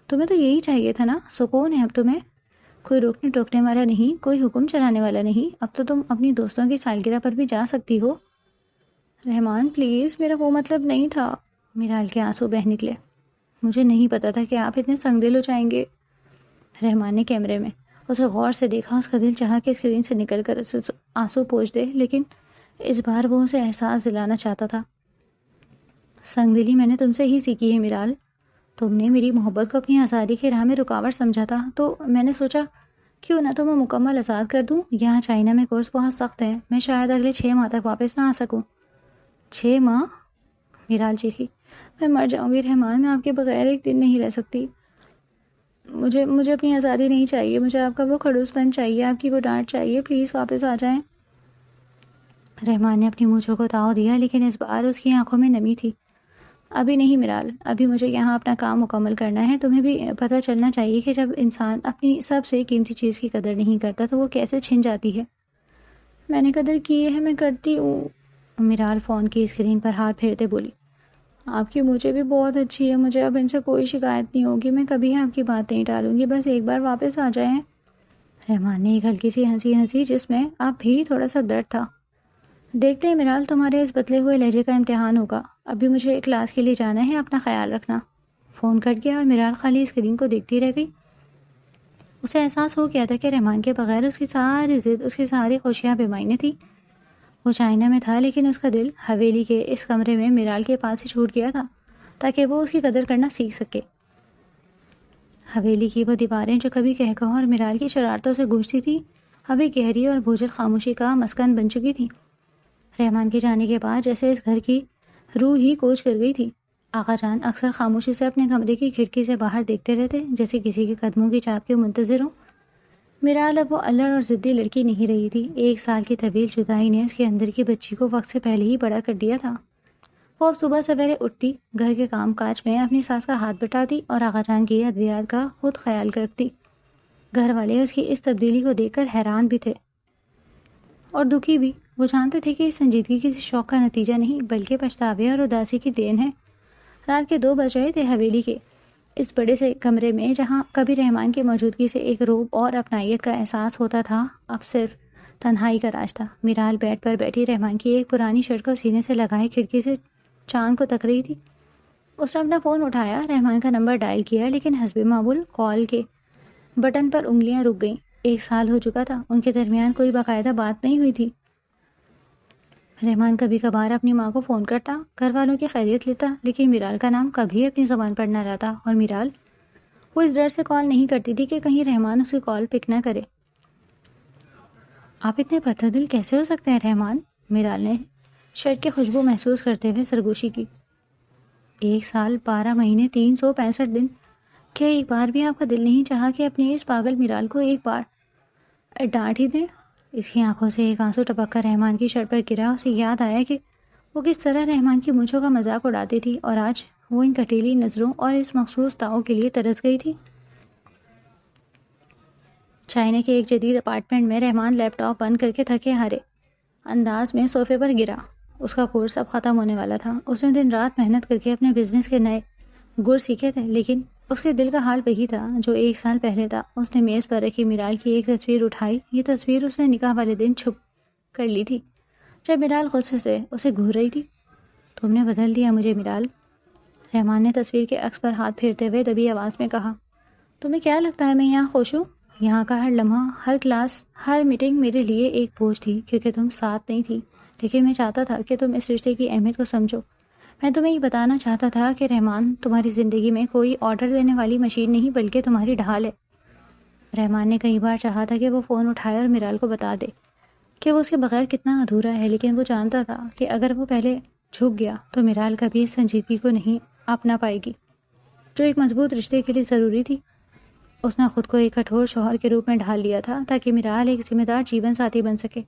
تمہیں تو یہی چاہیے تھا نا، سکون ہے اب تمہیں، کوئی روکنے ٹوکنے والا نہیں، کوئی حکم چلانے والا نہیں۔ اب تو تم اپنی دوستوں کی سالگرہ پر بھی جا سکتی ہو۔ رحمان پلیز، میرا وہ مطلب نہیں تھا۔ میرال کے آنسو بہہ نکلے۔ مجھے نہیں پتا تھا کہ آپ اتنے سنگ دل ہو جائیں گے۔ رحمان نے کیمرے میں اسے غور سے دیکھا۔ اس کا دل چاہا کہ اسکرین سے نکل کر اسے آنسو پوچھ دے، لیکن اس بار وہ اسے احساس دلانا چاہتا تھا۔ سنگ دلی میں نے تم سے ہی سیکھی ہے میرال۔ تم نے میری محبت کو اپنی آزادی کی راہ میں رکاوٹ سمجھا تھا تو میں نے سوچا کیوں نہ تمہیں مکمل آزاد کر دوں۔ یہاں چائنا میں کورس بہت سخت ہے، میں شاید اگلے 6 ماہ تک واپس نہ آ سکوں۔ 6 ماہ؟ میرال چیخی۔ میں مر جاؤں گی رحمان، میں آپ کے بغیر ایک دن نہیں رہ سکتی۔ مجھے اپنی آزادی نہیں چاہیے، مجھے آپ کا وہ کھڑوس پن چاہیے، آپ کی وہ ڈانٹ چاہیے، پلیز واپس آ جائیں۔ رحمان نے اپنی مونچھوں کو تاؤ دیا، لیکن اس بار اس کی آنکھوں میں نمی تھی۔ ابھی نہیں میرال، ابھی مجھے یہاں اپنا کام مکمل کرنا ہے۔ تمہیں بھی پتہ چلنا چاہیے کہ جب انسان اپنی سب سے قیمتی چیز کی قدر نہیں کرتا تو وہ کیسے چھن جاتی ہے۔ میں نے قدر کی ہے، میں کرتی ہوں۔ میرال فون کی اسکرین پر ہاتھ پھیرتے بولی۔ آپ کی مجھے بھی بہت اچھی ہے، مجھے اب ان سے کوئی شکایت نہیں ہوگی، میں کبھی آپ کی بات نہیں ٹالوں گی، بس ایک بار واپس آ جائیں۔ رحمان نے ایک ہلکی سی ہنسی جس میں اب بھی تھوڑا سا درد تھا۔ دیکھتے ہیں میرال، تمہارے اس بدلے ہوئے لہجے کا امتحان ہوگا۔ ابھی مجھے کلاس کے لیے جانا ہے، اپنا خیال رکھنا۔ فون کٹ گیا اور میرال خالی اسکرین کو دیکھتی رہ گئی۔ اسے احساس ہو گیا تھا کہ رحمان کے بغیر اس کی ساری ضد، اس کی ساری خوشیاں بے معنی تھی۔ وہ چائنا میں تھا لیکن اس کا دل حویلی کے اس کمرے میں میرال کے پاس ہی چھوٹ گیا تھا تاکہ وہ اس کی قدر کرنا سیکھ سکے۔ حویلی کی وہ دیواریں جو کبھی کہکہوں اور میرال کی شرارتوں سے گونجتی تھی ابھی گہری اور بوجھل خاموشی کا مسکن بن چکی تھی۔ رحمان کے جانے کے بعد جیسے اس گھر کی روح ہی کوچ کر گئی تھی۔ آقا جان اکثر خاموشی سے اپنے کمرے کی کھڑکی سے باہر دیکھتے رہتے جیسے کسی کے قدموں کی چاپ کے منتظر ہوں۔ میرال اب وہ الڑ اور ضدی لڑکی نہیں رہی تھی۔ 1 سال کی طویل جدائی نے اس کے اندر کی بچی کو وقت سے پہلے ہی بڑا کر دیا تھا۔ وہ اب صبح سویرے اٹھتی، گھر کے کام کاج میں اپنی ساس کا ہاتھ بٹاتی اور آقا جان کی ادویات کا خود خیال رکھتی۔ گھر والے اس کی اس تبدیلی کو دیکھ کر حیران بھی تھے اور دکھی بھی۔ وہ جانتے تھے کہ اس سنجیدگی کسی شوق کا نتیجہ نہیں بلکہ پچھتاوے اور اداسی کی دین ہے۔ رات کے 2 بج رہے تھے۔ حویلی کے اس بڑے سے کمرے میں جہاں کبھی رحمان کی موجودگی سے ایک رعب اور اپنائیت کا احساس ہوتا تھا، اب صرف تنہائی کا راج تھا۔ میرال بیڈ پر بیٹھی رحمان کی ایک پرانی شرٹ کو سینے سے لگائے کھڑکی سے چاند کو تک رہی تھی۔ اس نے اپنا فون اٹھایا، رحمان کا نمبر ڈائل کیا، لیکن حسب معمول کال کے بٹن پر انگلیاں رک گئیں۔ 1 سال ہو چکا تھا، ان کے درمیان کوئی باقاعدہ بات نہیں ہوئی تھی۔ رحمان کبھی کبھار اپنی ماں کو فون کرتا، گھر والوں کی خیریت لیتا، لیکن میرال کا نام کبھی اپنی زبان پر نہ لاتا۔ اور میرال، وہ اس ڈر سے کال نہیں کرتی تھی کہ کہیں رحمان اس کی کال پک نہ کرے۔ آپ اتنے پتھر دل کیسے ہو سکتے ہیں رحمان؟ میرال نے شرٹ کی خوشبو محسوس کرتے ہوئے سرگوشی کی۔ 1 سال 12 مہینے 365 دن، کیا ایک بار بھی آپ کا دل نہیں چاہا کہ اپنی اس پاگل میرال کو ایک بار ڈانٹ ہی دیں؟ اس کی آنکھوں سے ایک آنسو ٹپک کر رحمان کی شرٹ پر گرا۔ اسے یاد آیا کہ وہ کس طرح رحمان کی مونچھوں کا مذاق اڑاتی تھی اور آج وہ ان کٹیلی نظروں اور اس مخصوص تاؤ کے لیے ترس گئی تھی۔ چائنا کے ایک جدید اپارٹمنٹ میں رحمان لیپ ٹاپ بند کر کے تھکے ہارے انداز میں صوفے پر گرا۔ اس کا کورس اب ختم ہونے والا تھا۔ اس نے دن رات محنت کر کے اپنے بزنس کے نئے گر سیکھے تھے، لیکن اس کے دل کا حال وہی تھا جو 1 سال پہلے تھا۔ اس نے میز پر رکھی میرال کی ایک تصویر اٹھائی۔ یہ تصویر اس نے نکاح والے دن چھپ کر لی تھی جب میرال غصے سے اسے گھور رہی تھی۔ تم نے بدل دیا مجھے میرال، رحمان نے تصویر کے عکس پر ہاتھ پھیرتے ہوئے دبی آواز میں کہا۔ تمہیں کیا لگتا ہے میں یہاں خوش ہوں؟ یہاں کا ہر لمحہ، ہر کلاس، ہر میٹنگ میرے لیے ایک بوجھ تھی کیونکہ تم ساتھ نہیں تھی، لیکن میں چاہتا تھا کہ تم اس رشتے کی اہمیت کو سمجھو۔ میں تمہیں یہ بتانا چاہتا تھا کہ رحمان تمہاری زندگی میں کوئی آرڈر دینے والی مشین نہیں بلکہ تمہاری ڈھال ہے۔ رحمان نے کئی بار چاہا تھا کہ وہ فون اٹھائے اور میرال کو بتا دے کہ وہ اس کے بغیر کتنا ادھورا ہے، لیکن وہ جانتا تھا کہ اگر وہ پہلے جھک گیا تو میرال کبھی اس سنجیدگی کو نہیں اپنا پائے گی جو ایک مضبوط رشتے کے لیے ضروری تھی۔ اس نے خود کو ایک کٹھور شوہر کے روپ میں ڈھال لیا تھا تاکہ میرال ایک ذمہ دار جیون ساتھی بن سکے۔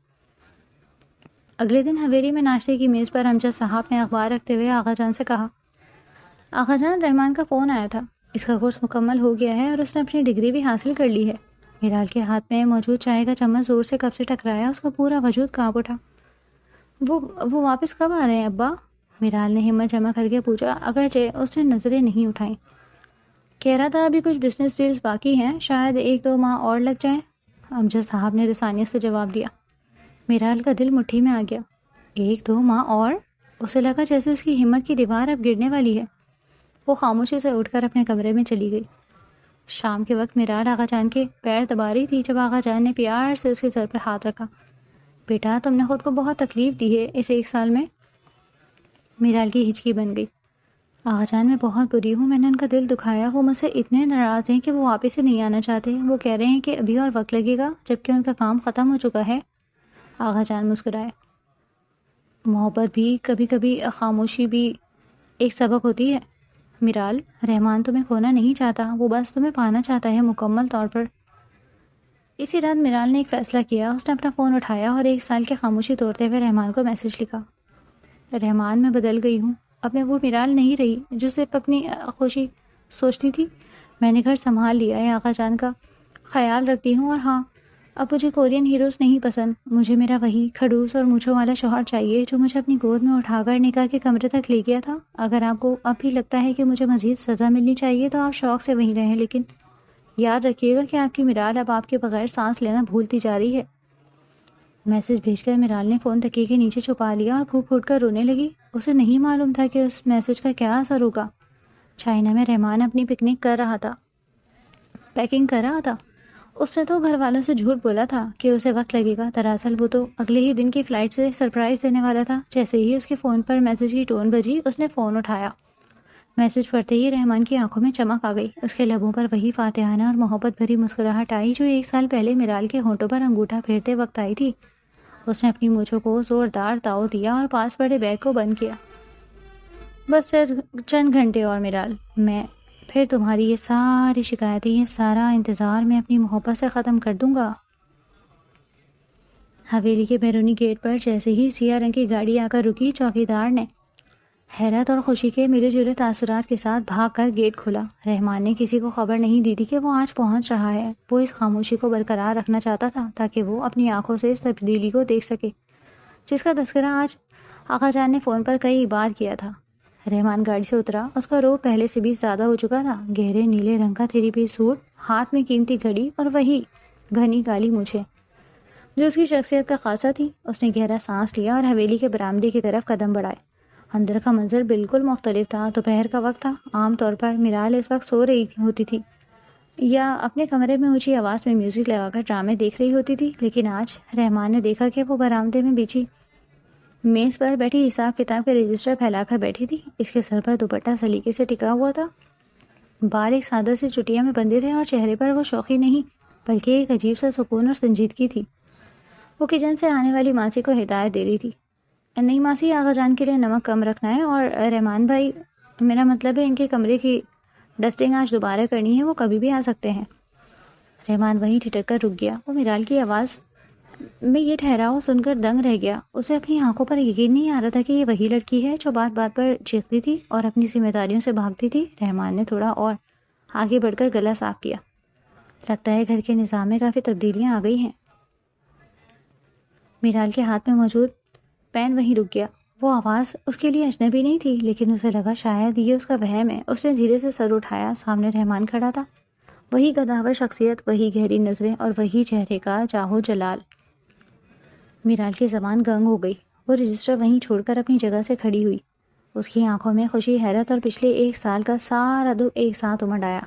اگلے دن حویلی میں ناشتے کی میز پر امجد صاحب نے اخبار رکھتے ہوئے آغا جان سے کہا، آغا جان رحمان کا فون آیا تھا، اس کا کورس مکمل ہو گیا ہے اور اس نے اپنی ڈگری بھی حاصل کر لی ہے۔ میرال کے ہاتھ میں موجود چائے کا چمچ زور سے کپ سے ٹکرایا، اس کا پورا وجود کانپ اٹھا۔ وہ واپس کب آ رہے ہیں ابا؟ میرال نے ہمت جمع کر کے پوچھا، اگرچہ اس نے نظریں نہیں اٹھائیں۔ کہہ رہا تھا ابھی کچھ بزنس ڈیلز باقی ہیں، شاید 1-2 ماہ اور لگ جائیں، امجد صاحب نے رسانیت سے جواب دیا۔ میرال کا دل مٹھی میں آ گیا۔ 1-2 ماہ اور؟ اسے لگا جیسے اس کی ہمت کی دیوار اب گرنے والی ہے۔ وہ خاموشی سے اٹھ کر اپنے کمرے میں چلی گئی۔ شام کے وقت میرال آغا جان کے پیر دبا رہی تھی جب آغا جان نے پیار سے اس کے سر پر ہاتھ رکھا۔ بیٹا تم نے خود کو بہت تکلیف دی ہے اس 1 سال میں۔ میرال کی ہچکی بن گئی۔ آغا جان میں بہت بری ہوں، میں نے ان کا دل دکھایا، وہ مجھ سے اتنے ناراض ہیں کہ وہ واپس ہی نہیں آنا چاہتے۔ وہ کہہ رہے ہیں کہ ابھی اور وقت لگے گا جبکہ ان کا کام ختم ہو چکا ہے۔ آغا جان مسکرائے۔ محبت بھی کبھی کبھی خاموشی بھی ایک سبق ہوتی ہے میرال، رحمان تمہیں کھونا نہیں چاہتا، وہ بس تمہیں پانا چاہتا ہے مکمل طور پر۔ اسی رات میرال نے ایک فیصلہ کیا۔ اس نے اپنا فون اٹھایا اور 1 سال کی خاموشی توڑتے ہوئے رحمان کو میسج لکھا۔ رحمان میں بدل گئی ہوں، اب میں وہ میرال نہیں رہی جو صرف اپنی خوشی سوچتی تھی۔ میں نے گھر سنبھال لیا ہے، آغا جان کا خیال رکھتی ہوں، اور ہاں اب مجھے کورین ہیروز نہیں پسند، مجھے میرا وہی کھڑوس اور مونچھوں والا شوہر چاہیے جو مجھے اپنی گود میں اٹھا کر نکاح کے کمرے تک لے گیا تھا۔ اگر آپ کو اب بھی لگتا ہے کہ مجھے مزید سزا ملنی چاہیے تو آپ شوق سے وہیں رہیں، لیکن یاد رکھیے گا کہ آپ کی میرال اب آپ کے بغیر سانس لینا بھولتی جا رہی ہے۔ میسج بھیج کر میرال نے فون تکیے کے نیچے چھپا لیا اور پھوٹ پھوٹ کر رونے لگی۔ اسے نہیں معلوم تھا کہ اس میسج کا کیا اثر ہوگا۔ چائنا میں رحمان اپنی پیکنگ کر رہا تھا۔ اس نے تو گھر والوں سے جھوٹ بولا تھا کہ اسے وقت لگے گا، دراصل وہ تو اگلے ہی دن کی فلائٹ سے سرپرائز دینے والا تھا۔ جیسے ہی اس کے فون پر میسج کی ٹون بجی، اس نے فون اٹھایا۔ میسج پڑھتے ہی رحمان کی آنکھوں میں چمک آ گئی۔ اس کے لبوں پر وہی فاتحانہ اور محبت بھری مسکراہٹ آئی جو 1 سال پہلے میرال کے ہونٹوں پر انگوٹھا پھیرتے وقت آئی تھی۔ اس نے اپنی مونچھوں کو زوردار تاؤ دیا اور پاس پڑے بیگ کو بند کیا۔ بس چند گھنٹے اور میرال، میں پھر تمہاری یہ ساری شکایتیں، یہ سارا انتظار میں اپنی محبت سے ختم کر دوں گا۔ حویلی کے بیرونی گیٹ پر جیسے ہی سیاہ رنگ کی گاڑی آ کر رکی، چوکیدار نے حیرت اور خوشی کے ملے جلے تاثرات کے ساتھ بھاگ کر گیٹ کھولا۔ رحمان نے کسی کو خبر نہیں دی تھی کہ وہ آج پہنچ رہا ہے۔ وہ اس خاموشی کو برقرار رکھنا چاہتا تھا تاکہ وہ اپنی آنکھوں سے اس تبدیلی کو دیکھ سکے جس کا تذکرہ آج آقا جان نے فون پر کئی بار کیا تھا۔ رحمان گاڑی سے اترا۔ اس کا روب پہلے سے بھی زیادہ ہو چکا تھا۔ گہرے نیلے رنگ کا 3 پیس سوٹ، ہاتھ میں قیمتی گھڑی اور وہی گھنی کالی مونچھیں جو اس کی شخصیت کا خاصہ تھی۔ اس نے گہرا سانس لیا اور حویلی کے برآمدے کی طرف قدم بڑھائے۔ اندر کا منظر بالکل مختلف تھا۔ دوپہر کا وقت تھا۔ عام طور پر میرال اس وقت سو رہی ہوتی تھی یا اپنے کمرے میں اونچی آواز میں میوزک لگا کر ڈرامے دیکھ رہی ہوتی تھی، لیکن آج رحمان نے دیکھا کہ وہ برآمدے میں بچھی میز پر بیٹھی حساب کتاب کے رجسٹر پھیلا کر بیٹھی تھی۔ اس کے سر پر دوپٹہ سلیقے سے ٹکا ہوا تھا، بال ایک سادہ سی چٹیا میں بندھے تھے اور چہرے پر وہ شوخی نہیں بلکہ ایک عجیب سا سکون اور سنجیدگی تھی۔ وہ کچن سے آنے والی ماسی کو ہدایت دے رہی تھی، نہیں ماسی، آغا جان کے لیے نمک کم رکھنا ہے، اور رحمان بھائی، میرا مطلب ہے ان کے کمرے کی ڈسٹنگ آج دوبارہ کرنی ہے، وہ کبھی بھی آ سکتے ہیں۔ رحمان وہیں ٹھٹک کر رک گیا۔ وہ میرال کی آواز میں یہ ٹھہراؤ سن کر دنگ رہ گیا۔ اسے اپنی آنکھوں پر یقین نہیں آ رہا تھا کہ یہ وہی لڑکی ہے جو بات بات پر چیختی تھی اور اپنی ذمہ داریوں سے بھاگتی تھی۔ رحمان نے تھوڑا اور آگے بڑھ کر گلا صاف کیا۔ لگتا ہے گھر کے نظام میں کافی تبدیلیاں آ گئی ہیں۔ میرال کے ہاتھ میں موجود پین وہیں رک گیا۔ وہ آواز اس کے لیے اجنبی نہیں تھی، لیکن اسے لگا شاید یہ اس کا وہم ہے۔ اس نے دھیرے سے سر اٹھایا۔ سامنے رحمان کھڑا تھا، وہی گداور شخصیت، وہی گہری نظریں اور وہی چہرے کا جاہو جلال۔ میرال کی زبان گنگ ہو گئی۔ وہ رجسٹر وہیں چھوڑ کر اپنی جگہ سے کھڑی ہوئی۔ اس کی آنکھوں میں خوشی، حیرت اور پچھلے 1 سال کا سارا دکھ ایک ساتھ امڈ آیا۔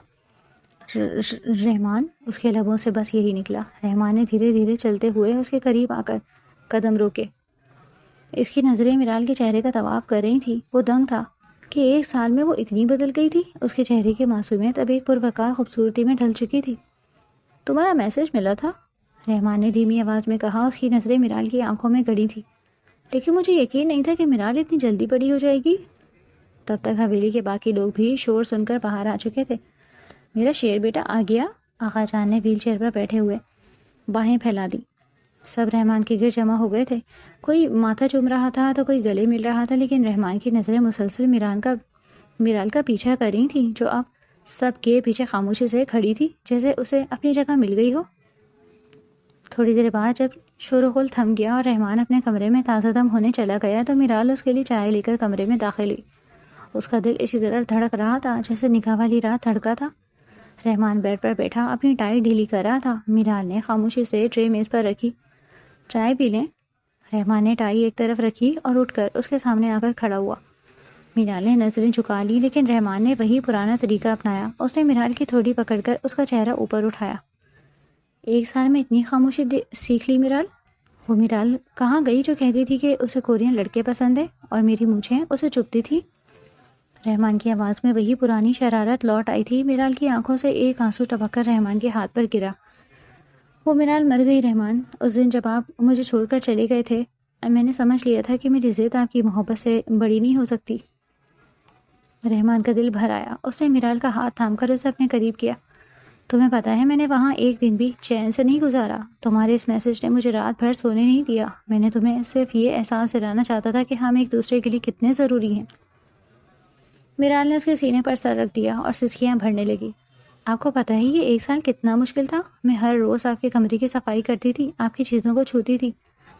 رحمان، اس کے لبوں سے بس یہی نکلا۔ رحمان نے دھیرے دھیرے چلتے ہوئے اس کے قریب آ کر قدم روکے۔ اس کی نظریں میرال کے چہرے کا طواف کر رہی تھیں۔ وہ دنگ تھا کہ 1 سال میں وہ اتنی بدل گئی تھی۔ اس کے چہرے کی معصومیت اب ایک پروقار خوبصورتی میں ڈھل چکی تھی۔ تمہارا میسج ملا تھا؟ رحمان نے دھیمی آواز میں کہا۔ اس کی نظریں میرال کی آنکھوں میں گڑی تھی، لیکن مجھے یقین نہیں تھا کہ میرال اتنی جلدی بڑی ہو جائے گی۔ تب تک حویلی کے باقی لوگ بھی شور سن کر باہر آ چکے تھے۔ میرا شیر بیٹا آ گیا، آقا جان نے ویل چیئر پر بیٹھے ہوئے باہیں پھیلا دی۔ سب رحمان کے گرد جمع ہو گئے تھے۔ کوئی ماتھا چوم رہا تھا تو کوئی گلے مل رہا تھا، لیکن رحمان کی نظریں مسلسل میرال کا پیچھا کر رہی تھیں، جو اب سب کے پیچھے خاموشی سے کھڑی تھی، جیسے اسے اپنی جگہ مل گئی ہو۔ تھوڑی دیر بعد جب شور و غل تھم گیا اور رحمان اپنے کمرے میں تازہ دم ہونے چلا گیا تو میرال اس کے لیے چائے لے کر کمرے میں داخل ہوئی۔ اس کا دل اسی طرح دھڑک رہا تھا جیسے نکاح والی رات دھڑکا تھا۔ رحمان بیڈ پر بیٹھا اپنی ٹائی ڈھیلی کر رہا تھا۔ میرال نے خاموشی سے ٹرے میز پر رکھی۔ چائے پی لیں؟ رحمان نے ٹائی ایک طرف رکھی اور اٹھ کر اس کے سامنے آ کر کھڑا ہوا۔ میرال نے نظریں جھکا لی، لیکن رحمان نے وہی پرانا طریقہ اپنایا۔ اس نے میرال کی تھوڑی پکڑ کر اس کا چہرہ اوپر اٹھایا۔ 1 سال میں اتنی خاموشی سیکھ لی میرال؟ وہ میرال کہاں گئی جو کہتی تھی کہ اسے کورین لڑکے پسند ہے اور میری مونچھیں اسے چبھتی تھی؟ رحمان کی آواز میں وہی پرانی شرارت لوٹ آئی تھی۔ میرال کی آنکھوں سے ایک آنسو ٹپک کر رحمان کے ہاتھ پر گرا۔ وہ میرال مر گئی رحمان۔ اس دن جب آپ مجھے چھوڑ کر چلے گئے تھے، میں نے سمجھ لیا تھا کہ میری ضد آپ کی محبت سے بڑی نہیں ہو سکتی۔ رحمان کا دل بھر آیا۔ اس نے میرال کا ہاتھ تھام کر اسے اپنے قریب کیا۔ تمہیں پتہ ہے میں نے وہاں 1 دن بھی چین سے نہیں گزارا۔ تمہارے اس میسج نے مجھے رات بھر سونے نہیں دیا۔ میں نے تمہیں صرف یہ احساس دلانا چاہتا تھا کہ ہم ایک دوسرے کے لیے کتنے ضروری ہیں۔ میرال نے اس کے سینے پر سر رکھ دیا اور سسکیاں بھرنے لگی۔ آپ کو پتہ ہے یہ 1 سال کتنا مشکل تھا؟ میں ہر روز آپ کے کمرے کی صفائی کرتی تھی، آپ کی چیزوں کو چھوتی تھی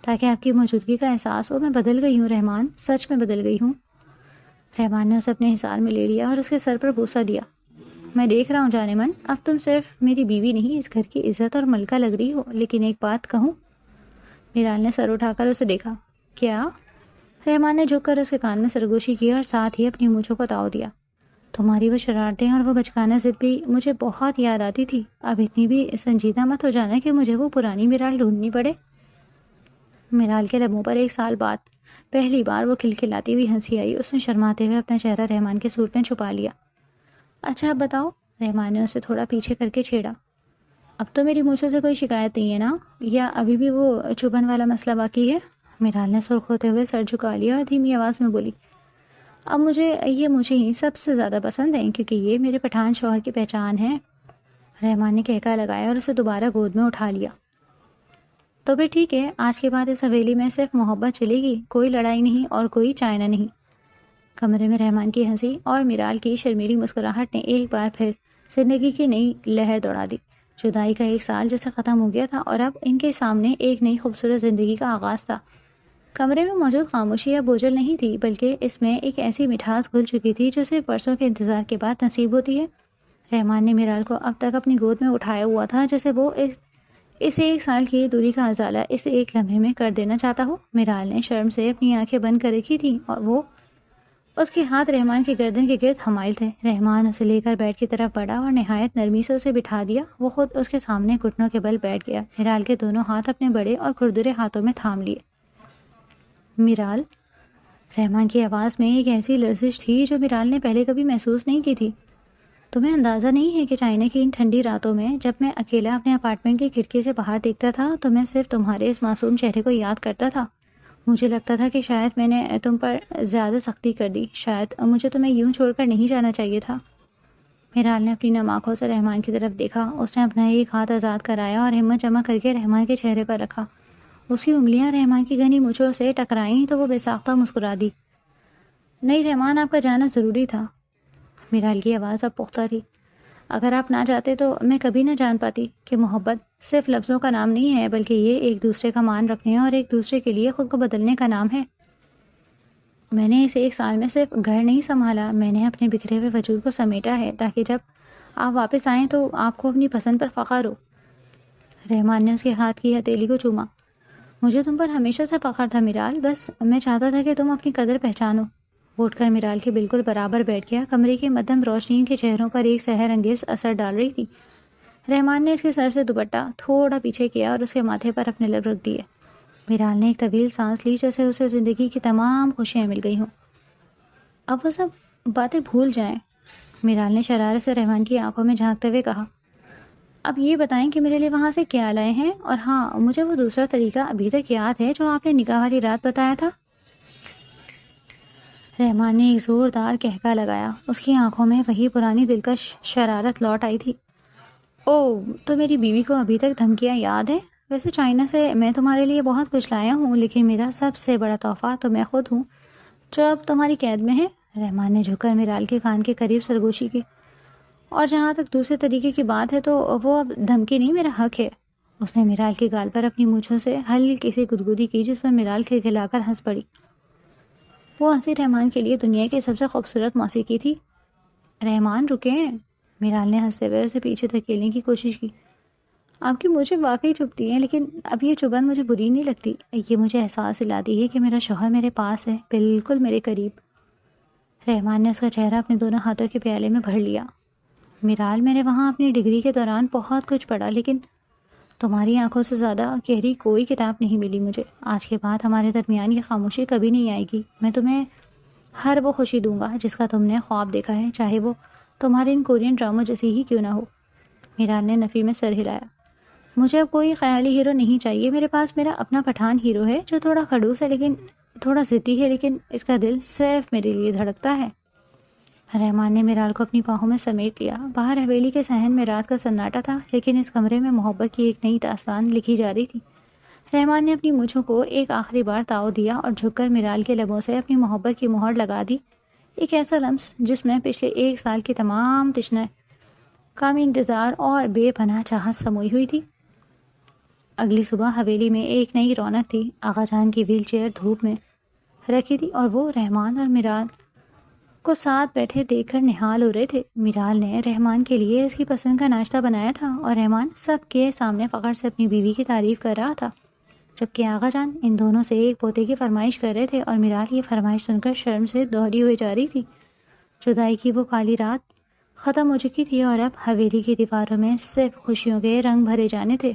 تاکہ آپ کی موجودگی کا احساس ہو۔ میں بدل گئی ہوں رحمان، سچ میں بدل گئی ہوں۔ رحمان نے اسے اپنے حصار میں لے لیا اور اس کے سر پر بوسہ دیا۔ میں دیکھ رہا ہوں جانے من، اب تم صرف میری بیوی نہیں، اس گھر کی عزت اور ملکہ لگ رہی ہو۔ لیکن ایک بات کہوں؟ میرال نے سر اٹھا کر اسے دیکھا۔ کیا؟ رحمان نے جھک کر اس کے کان میں سرگوشی کی اور ساتھ ہی اپنی مونچھوں کو تاؤ دیا۔ تمہاری وہ شرارتیں اور وہ بچکانہ ضد بھی مجھے بہت یاد آتی تھی۔ اب اتنی بھی سنجیدہ مت ہو جانا کہ مجھے وہ پرانی میرال ڈھونڈنی پڑے۔ میرال کے لبوں پر 1 سال بعد پہلی بار وہ کھلکھلاتی ہوئی ہنسی آئی۔ اس نے شرماتے ہوئے اپنا چہرہ رحمان کے سوٹ میں چھپا لیا۔ اچھا اب بتاؤ، رحمان نے اسے تھوڑا پیچھے کر کے چھیڑا۔ اب تو میری مونچھوں سے کوئی شکایت نہیں ہے نا؟ یا ابھی بھی وہ چبھن والا مسئلہ باقی ہے؟ میرال نے سرخ ہوتے ہوئے سر جھکا لیا اور دھیمی آواز میں بولی، اب مجھے یہ مجھے ہی سب سے زیادہ پسند ہیں کیونکہ یہ میرے پٹھان شوہر کی پہچان ہے۔ رحمان نے کہکا لگایا اور اسے دوبارہ گود میں اٹھا لیا۔ تو پھر ٹھیک ہے، آج کے بعد اس حویلی میں صرف محبت چلے گی، کوئی لڑائی نہیں اور کوئی چائنا نہیں۔ کمرے میں رحمان کی ہنسی اور میرال کی شرمیلی مسکراہٹ نے ایک بار پھر زندگی کی نئی لہر دوڑا دی۔ جدائی کا ایک سال جیسے ختم ہو گیا تھا اور اب ان کے سامنے ایک نئی خوبصورت زندگی کا آغاز تھا۔ کمرے میں موجود خاموشی یا بوجھل نہیں تھی، بلکہ اس میں ایک ایسی مٹھاس گھل چکی تھی جو صرف برسوں کے انتظار کے بعد نصیب ہوتی ہے۔ رحمان نے میرال کو اب تک اپنی گود میں اٹھایا ہوا تھا جیسے وہ اس ایک سال کی دوری کا ازالہ اس ایک لمحے میں کر دینا چاہتا ہو۔ میرال نے شرم سے اپنی آنکھیں بند کر رکھی تھیں اور وہ اس کے ہاتھ رحمان کی گردن کے گرد حمائل تھے۔ رحمان اسے لے کر بیڈ کی طرف بڑھا اور نہایت نرمی سے اسے بٹھا دیا۔ وہ خود اس کے سامنے گھٹنوں کے بل بیٹھ گیا، میرال کے دونوں ہاتھ اپنے بڑے اور کھردرے ہاتھوں میں تھام لیے۔ میرال، رحمان کی آواز میں ایک ایسی لرزش تھی جو میرال نے پہلے کبھی محسوس نہیں کی تھی۔ تمہیں اندازہ نہیں ہے کہ چائنا کی ان ٹھنڈی راتوں میں جب میں اکیلا اپنے اپارٹمنٹ کی کھڑکی سے باہر دیکھتا تھا تو میں صرف تمہارے اس معصوم چہرے کو یاد کرتا تھا۔ مجھے لگتا تھا کہ شاید میں نے تم پر زیادہ سختی کر دی، شاید مجھے تمہیں یوں چھوڑ کر نہیں جانا چاہیے تھا۔ میرال نے اپنی نم آنکھوں سے رحمان کی طرف دیکھا۔ اس نے اپنا ایک ہاتھ آزاد کرایا اور ہمت جمع کر کے رحمان کے چہرے پر رکھا۔ اس کی انگلیاں رحمان کی گھنی مونچھوں سے ٹکرائیں تو وہ بے ساختہ مسکرا دی۔ نہیں رحمان، آپ کا جانا ضروری تھا۔ میرال کی آواز اب پختہ تھی۔ اگر آپ نہ جاتے تو میں کبھی نہ جان پاتی کہ محبت صرف لفظوں کا نام نہیں ہے، بلکہ یہ ایک دوسرے کا مان رکھنے اور ایک دوسرے کے لیے خود کو بدلنے کا نام ہے۔ میں نے اس ایک سال میں صرف گھر نہیں سنبھالا، میں نے اپنے بکھرے ہوئے وجود کو سمیٹا ہے تاکہ جب آپ واپس آئیں تو آپ کو اپنی پسند پر فخر ہو۔ رحمان نے اس کے ہاتھ کی ہتھیلی کو چوما۔ مجھے تم پر ہمیشہ سے فخر تھا میرال، بس میں چاہتا تھا کہ تم اپنی قدر پہچانو۔ وہ اٹھ کر میرال کے بالکل برابر بیٹھ گیا۔ کمرے کی مدھم روشنی کے چہروں پر ایک سحر انگیز اثر ڈال رہی تھی۔ رحمان نے اس کے سر سے دوپٹہ تھوڑا پیچھے کیا اور اس کے ماتھے پر اپنے لب رکھ دیے۔ میرال نے ایک طویل سانس لی جیسے اسے زندگی کی تمام خوشیاں مل گئی ہوں۔ اب وہ سب باتیں بھول جائیں، میرال نے شرارت سے رحمان کی آنکھوں میں جھانکتے ہوئے کہا۔ اب یہ بتائیں کہ میرے لیے وہاں سے کیا لائے ہیں، اور ہاں، مجھے وہ دوسرا طریقہ ابھی تک یاد ہے جو آپ نے نکاح والی رات بتایا تھا۔ رحمان نے ایک زوردار کہکا لگایا۔ اس کی آنکھوں میں وہی پرانی دلکش شرارت لوٹ آئی تھی۔ اوہ، تو میری بیوی کو ابھی تک دھمکیاں یاد ہیں؟ ویسے چائنا سے میں تمہارے لیے بہت کچھ لایا ہوں، لیکن میرا سب سے بڑا تحفہ تو میں خود ہوں جو اب تمہاری قید میں ہے۔ رحمان نے جھک کر میرال کے کان کے قریب سرگوشی کی۔ اور جہاں تک دوسرے طریقے کی بات ہے تو وہ اب دھمکی نہیں، میرا حق ہے۔ اس نے میرال کے گال پر اپنی مونچھوں سے ہلکی سی گدگدی کی جس پر میرال کھلکھلا کر ہنس پڑی۔ وہ ہنسی رحمان کے لیے دنیا کی سب سے خوبصورت موسیقی تھی۔ رحمان رکیں، میرال نے ہنستے ہوئے اسے پیچھے دھکیلنے کی کوشش کی۔ آپ کی مجھے واقعی چبھتی ہیں، لیکن اب یہ چبھن مجھے بری نہیں لگتی۔ یہ مجھے احساس دلاتی ہے کہ میرا شوہر میرے پاس ہے، بالکل میرے قریب۔ رحمان نے اس کا چہرہ اپنے دونوں ہاتھوں کے پیالے میں بھر لیا۔ میرال، میں نے وہاں اپنی ڈگری کے دوران بہت کچھ پڑھا، لیکن تمہاری آنکھوں سے زیادہ گہری کوئی کتاب نہیں ملی مجھے۔ آج کے بعد ہمارے درمیان یہ خاموشی کبھی نہیں آئے گی۔ میں تمہیں ہر وہ خوشی دوں گا جس کا تم نے خواب دیکھا ہے، چاہے وہ تمہارے ان کورین ڈراموں جیسی ہی کیوں نہ ہو۔ میرال نے نفی میں سر ہلایا۔ مجھے اب کوئی خیالی ہیرو نہیں چاہیے، میرے پاس میرا اپنا پٹھان ہیرو ہے جو تھوڑا خڑوس ہے، لیکن تھوڑا ضدی ہے، لیکن اس کا دل صرف میرے لیے دھڑکتا ہے۔ رحمان نے میرال کو اپنی باہوں میں سمیٹ لیا۔ باہر حویلی کے صحن میں رات کا سناٹا تھا، لیکن اس کمرے میں محبت کی ایک نئی داستان لکھی جا رہی تھی۔ رحمان نے اپنی مونچھوں کو ایک آخری بار تاؤ دیا اور جھک کر میرال کے لبوں سے اپنی محبت کی مہر لگا دی، ایک ایسا لمس جس میں پچھلے ایک سال کی تمام تشنہ کامی انتظار اور بے پناہ چاہت سموئی ہوئی تھی۔ اگلی صبح حویلی میں ایک نئی رونق تھی۔ آغا جان کی ویل چیئر دھوپ میں رکھی تھی اور وہ رحمان اور میرال کو ساتھ بیٹھے دیکھ کر نہال ہو رہے تھے۔ میرال نے رحمان کے لیے اس کی پسند کا ناشتہ بنایا تھا اور رحمان سب کے سامنے فخر سے اپنی بیوی کی تعریف کر رہا تھا، جبکہ آغا جان ان دونوں سے ایک پوتے کی فرمائش کر رہے تھے اور میرال یہ فرمائش سن کر شرم سے دوہری ہوئی جا رہی تھی۔ جدائی کی وہ کالی رات ختم ہو چکی تھی اور اب حویلی کی دیواروں میں صرف خوشیوں کے رنگ بھرے جانے تھے۔